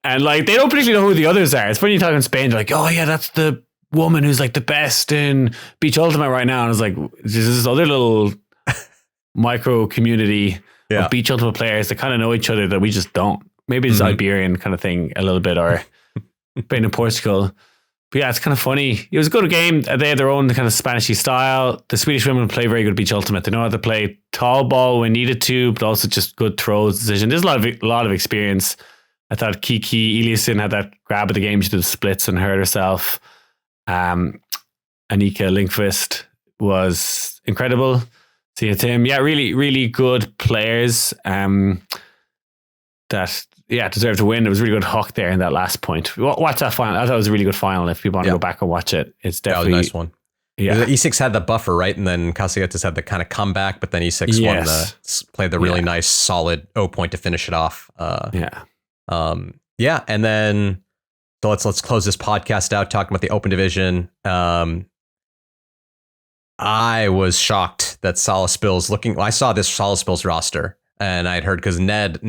And like, they don't particularly know who the others are. It's funny you talk in Spain, they're like, oh yeah, that's the woman who's like the best in Beach Ultimate right now. And it's like, there's this other little micro community of Beach Ultimate players that kind of know each other that we just don't. Maybe it's Iberian kind of thing a little bit, or Spain and Portugal. But yeah, it's kind of funny. It was a good game. They had their own kind of Spanishy style. The Swedish women play very good Beach Ultimate. They know how to play tall ball when needed to, but also just good throws, decision. There's a lot of experience. I thought Kiki Eliasson had that grab of the game. She did the splits and hurt herself. Annika Lindqvist was incredible. Sia Tim, really, really good players. That deserved to win. It was a really good hook there in that last point. Watch that final. I thought it was a really good final. If people want to go back and watch it, it's definitely a nice one. Yeah, E6 had the buffer, right, and then Casayetes had the kind of comeback, but then E6 played the really nice, solid 0 point to finish it off. And then so let's close this podcast out talking about the Open Division. I was shocked that Salaspils I saw this Salaspils roster. And I'd heard because Ned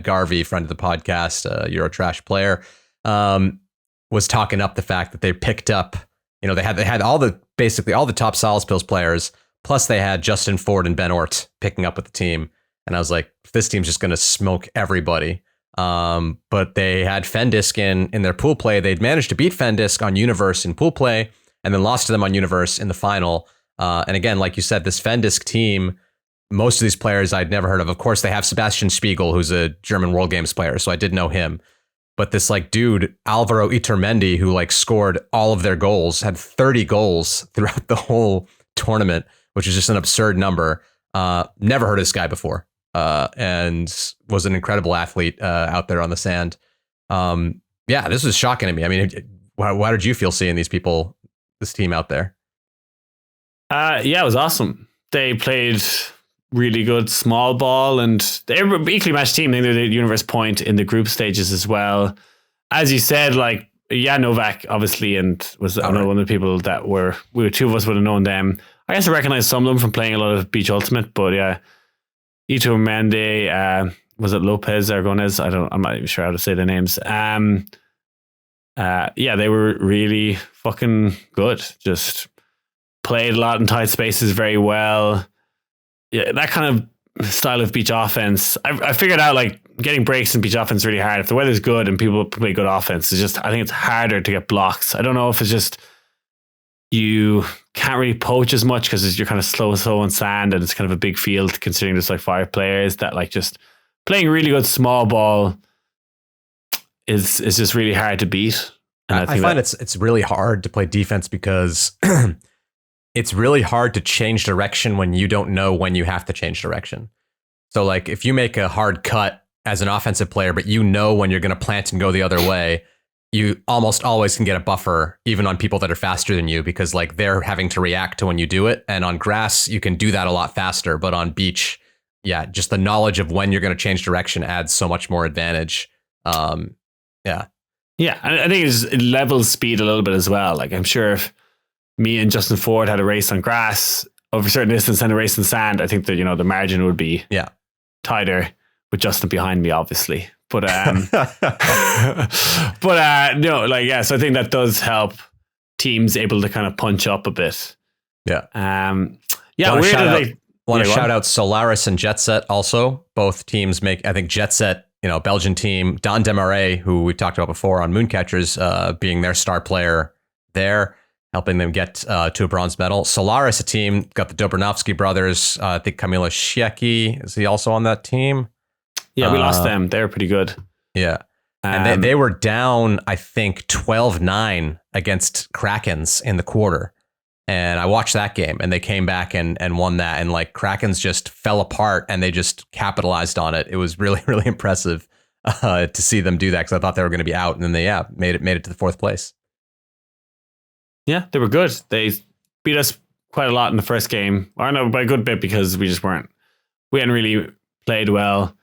Garvey, friend of the podcast, Eurotrash player, was talking up the fact that they picked up, they had basically all the top Salaspils players, plus they had Justin Ford and Ben Ort picking up with the team. And I was like, this team's just going to smoke everybody. But they had Fendisk in their pool play. They'd managed to beat Fendisk on Universe in pool play, and then lost to them on Universe in the final. And again, like you said, this Fendisk team, most of these players I'd never heard of. Of course, they have Sebastian Spiegel, who's a German World Games player, so I did know him. But this dude, Alvaro Iturmendi, who scored all of their goals, had 30 goals throughout the whole tournament, which is just an absurd number. Never heard of this guy before, and was an incredible athlete out there on the sand. This was shocking to me. I mean, how did you feel seeing these people, this team out there? It was awesome. They played really good small ball, and they were an equally matched team. They did the Universe point in the group stages as well. As you said, Novak obviously, and was one of the people that two of us would have known them. I guess I recognize some of them from playing a lot of Beach Ultimate, but Ito Mende, was it Lopez Argonez? I'm not even sure how to say their names. They were really fucking good. Just played a lot in tight spaces very well. Yeah, that kind of style of beach offense. I figured out getting breaks in beach offense is really hard. If the weather's good and people play good offense, I think it's harder to get blocks. I don't know if it's just you can't really poach as much because you're kind of slow on sand, and it's kind of a big field considering there's 5 players, that just playing really good small ball is just really hard to beat. And I find it's really hard to play defense because it's really hard to change direction when you don't know when you have to change direction. So if you make a hard cut as an offensive player, but when you're going to plant and go the other way, you almost always can get a buffer even on people that are faster than you, because they're having to react to when you do it. And on grass, you can do that a lot faster. But on beach, just the knowledge of when you're going to change direction adds so much more advantage. And I think it levels speed a little bit as well. I'm sure if me and Justin Ford had a race on grass over a certain distance and a race in sand, I think that, the margin would be tighter with Justin behind me, obviously. But, so I think that does help teams able to kind of punch up a bit. Yeah. Yeah. Want to Weird shout that out, they want to go on. shout out Solaris and Jet Set also. Both teams make, I think Jet Set, Belgian team, Don Demarais, who we talked about before on Mooncatchers, being their star player there, helping them get to a bronze medal. Solaris, a team, got the Dobrnovsky brothers. I think Kamila Shieki, is he also on that team? Yeah, we lost them. They were pretty good. Yeah. And they were down, I think, 12-9 against Krakens in the quarter. And I watched that game, and they came back and won that. And like Krakens just fell apart, and they just capitalized on it. It was really, really impressive to see them do that, because I thought they were going to be out, and then they made it to the fourth place. Yeah, they were good. They beat us quite a lot in the first game. I don't know, by a good bit, because we hadn't really played well.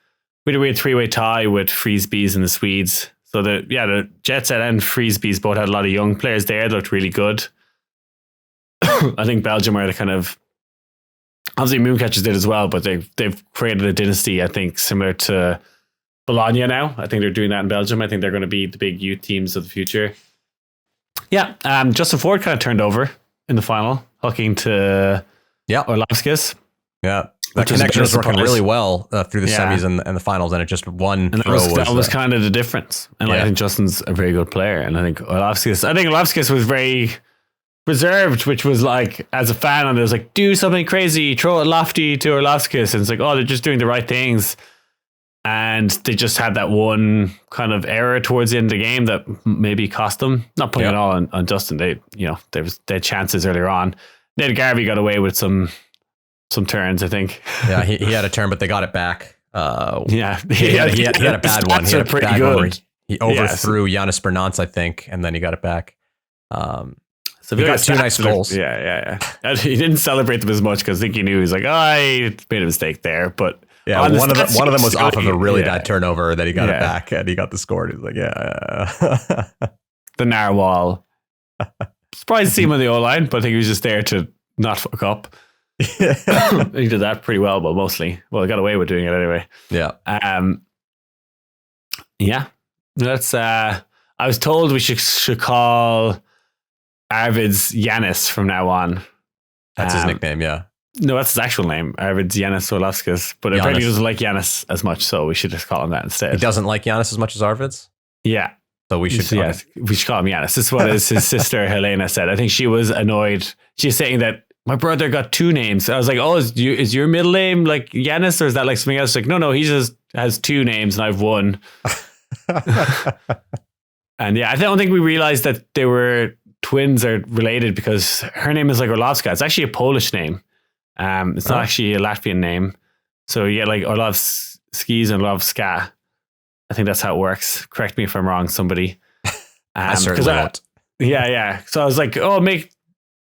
We had a weird three-way tie with Freesbees and the Swedes. So the Jet Set and Freesbees both had a lot of young players there that looked really good. I think Belgium are the kind of, obviously Mooncatchers did as well, but they've created a dynasty, I think, similar to Bologna now. I think they're doing that in Belgium. I think they're going to be the big youth teams of the future. Yeah, Justin Ford kind of turned over in the final, hooking to Orlovskis. Yeah, that connection was working really well through the semis and the finals, and it just one throw that was kind of the difference. And I think Justin's a very good player, and I think Orlovskis was very reserved, which was like, as a fan, and it was like, do something crazy, throw it lofty to Orlovskis, and it's like, oh, they're just doing the right things. And they just had that one kind of error towards the end of the game that maybe cost them. Not putting it all on Justin. They had chances earlier on. Ned Garvey got away with some turns, I think. Yeah, he had a turn, but they got it back. He had a bad one. He had a pretty bad good. one where he overthrew Giannis Bernance, I think, and then he got it back. So he got two nice goals. Yeah. He didn't celebrate them as much because I think he knew he was like, I made a mistake there, but. Yeah, one of them was off of a really bad turnover that he got it back, and he got the score. He was like, the narwhal. Surprised to see him on the O-line, but I think he was just there to not fuck up. He did that pretty well, but mostly. Well, he got away with doing it anyway. Yeah. Yeah. That's I was told we should call Arvid's Yanis from now on. That's his nickname, yeah. No, that's his actual name, Arvid's Yanis Orlovskis. But apparently he doesn't like Yanis as much, so we should just call him that instead. He doesn't like Giannis as much as Arvid's? Yeah. So we should we should call him Yanis. This is what his sister Helena said. I think she was annoyed. She's saying that my brother got two names. I was like, oh, is your middle name like Yanis, or is that like something else? Like, no, he just has two names and I've one. And I don't think we realized that they were twins or related, because her name is like Orlovska. It's actually a Polish name. It's not actually a Latvian name. So like Orlovskis and Orlovska. I think that's how it works. Correct me if I'm wrong, somebody. I certainly won't. Yeah. So I was like, oh, make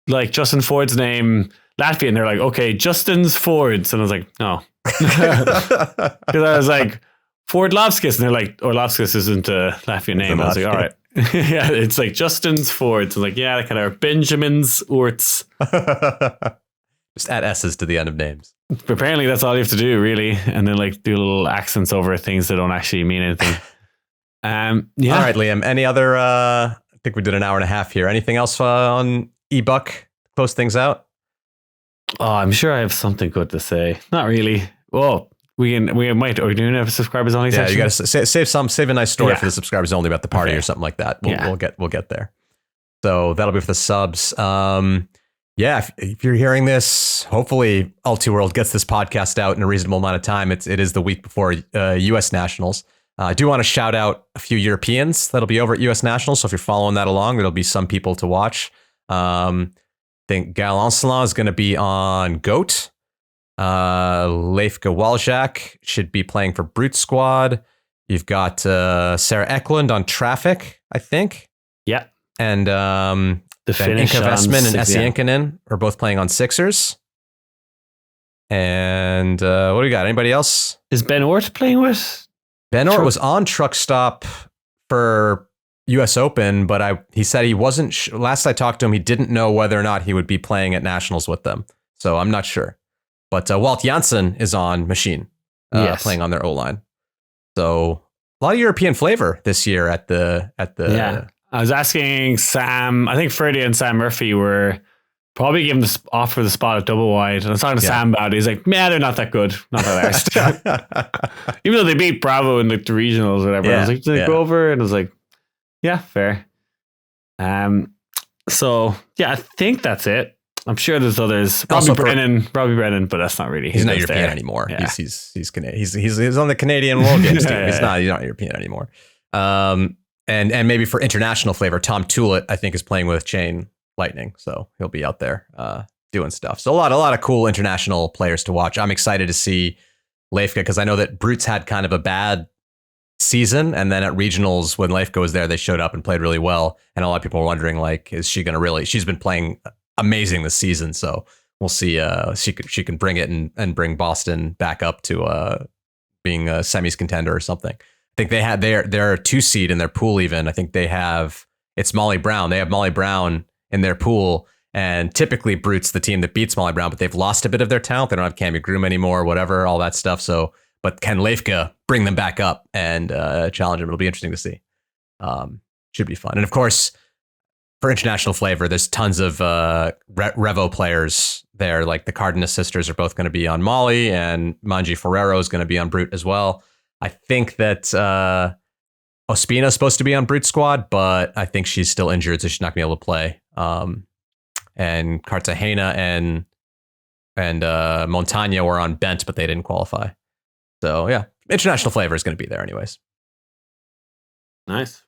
like Justin Ford's name Latvian. They're like, okay, Justin's Fords. And I was like, no. Because I was like, Fordlovskis. And they're like, Orlovskis isn't a Latvian name. I was like, all right. Yeah, it's like Justin's Fords. I was like, yeah, that kind of Benjamin's Orts. Just add S's to the end of names. But apparently that's all you have to do, really. And then like do little accents over things that don't actually mean anything. All right, Liam. Any other, I think we did an hour and a half here. Anything else on EBUCC? Close things out? Oh, I'm sure I have something good to say. Not really. Well, we might, or do you have a subscribers only section? You got to save a nice story for the subscribers only about the party or something like that. We'll get there. So that'll be for the subs. If you're hearing this, hopefully All2 World gets this podcast out in a reasonable amount of time. It is the week before U.S. Nationals. I do want to shout out a few Europeans that'll be over at U.S. Nationals. So if you're following that along, there'll be some people to watch. I think Gal Ancelin is going to be on GOAT. Leif Waljak should be playing for Brute Squad. You've got Sarah Eklund on Traffic, I think. Yeah. And the Finnish Inka Vestman and Essi Inkinen are both playing on Sixers. And what do we got? Anybody else? Is Ben Ort playing with? Ben Ort was on Truck Stop for U.S. Open, but he said he wasn't. Last I talked to him, he didn't know whether or not he would be playing at Nationals with them. So I'm not sure. But Walt Janssen is on Machine, playing on their O-line. So a lot of European flavor this year at the. Yeah. I was asking Sam, I think Freddie and Sam Murphy were Probably give him offer the spot at double wide. And I was talking to Sam about it. He's like, man, they're not that good. Not that nice. Even though they beat Bravo in like the regionals or whatever. I was like, did they go over? And I was like, yeah, fair. So yeah, I think that's it. I'm sure there's others. Robbie Brennan, but that's not really. He's not European anymore. Yeah. He's Canadian. He's on the Canadian World Games team. He's not European anymore. And maybe for international flavor, Tom Tullett, I think, is playing with Chain Lightning, so he'll be out there doing stuff. So a lot of cool international players to watch. I'm excited to see Leifka because I know that Brutes had kind of a bad season, and then at regionals when Leifka was there, they showed up and played really well. And a lot of people were wondering, like, is she going to really? She's been playing amazing this season, so we'll see. She can bring it and bring Boston back up to being a semis contender or something. I think they're a 2 seed in their pool. Even I think it's Molly Brown. They have Molly Brown in their pool, and typically Brute's the team that beats Molly Brown, but they've lost a bit of their talent. They don't have Cami Groom anymore, whatever, all that stuff. So, but can Leifka bring them back up and challenge them? It'll be interesting to see. Should be fun. And of course, for international flavor, there's tons of Revo players there. Like the Cardenas sisters are both going to be on Molly, and Manji Ferrero is going to be on Brute as well. I think that Ospina is supposed to be on Brute squad, but I think she's still injured, so she's not going to be able to play. And Cartagena and Montaña were on Bent, but they didn't qualify. So yeah, international flavor is going to be there anyways. Nice.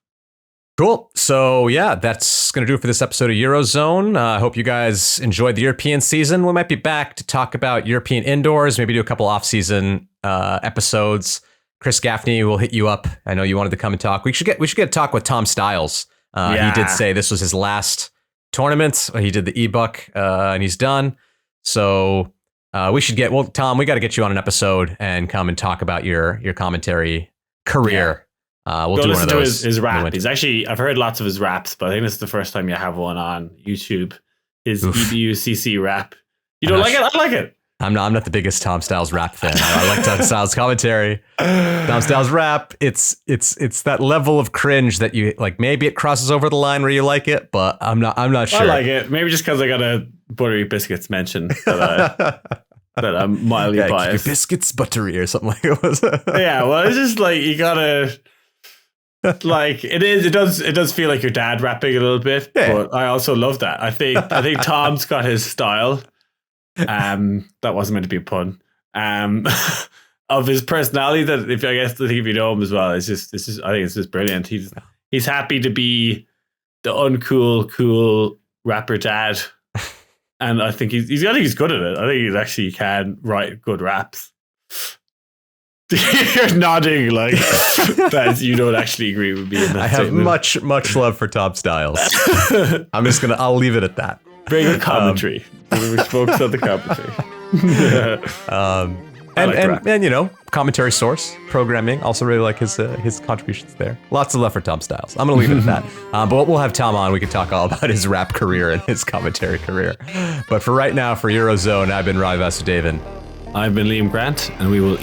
Cool. So yeah, that's going to do it for this episode of Eurozone. I hope you guys enjoyed the European season. We might be back to talk about European indoors, maybe do a couple off-season episodes. Chris Gaffney will hit you up. I know you wanted to come and talk. We should get a talk with Tom Stiles. He did say this was his last tournament. He did the EBUCC and he's done. So we should Tom, we got to get you on an episode and come and talk about your commentary career. We'll do one of those. His rap. He's actually, I've heard lots of his raps, but I think this is the first time you have one on YouTube. His EBUCC rap. You don't like it? I like it. I'm not the biggest Tom Stiles rap fan. I like Tom Stiles commentary. Tom Stiles rap. It's that level of cringe that you like. Maybe it crosses over the line where you like it, but I'm not sure. I like it. Maybe just because I got a buttery biscuits mention that I'm mildly biased. Your biscuits buttery or something like it. Yeah, well, it's just like you gotta. Like it does feel like your dad rapping a little bit, but I also love that. I think Tom's got his style. That wasn't meant to be a pun. Of his personality that if you know him as well, it's just I think it's just brilliant. He's happy to be the uncool, cool rapper dad, and I think he's good at it. I think he actually can write good raps. You're nodding like that you don't actually agree with me in that I have much love for Tom Stiles. I'll leave it at that. Very good commentary. We focus on the commentary. And you know, commentary source, programming. Also really like his contributions there. Lots of love for Tom Stiles. I'm going to leave it at that. But we'll have Tom on. We can talk all about his rap career and his commentary career. But for right now, for Eurozone, I've been Ravi Vasudevan. I've been Liam Grant, and we will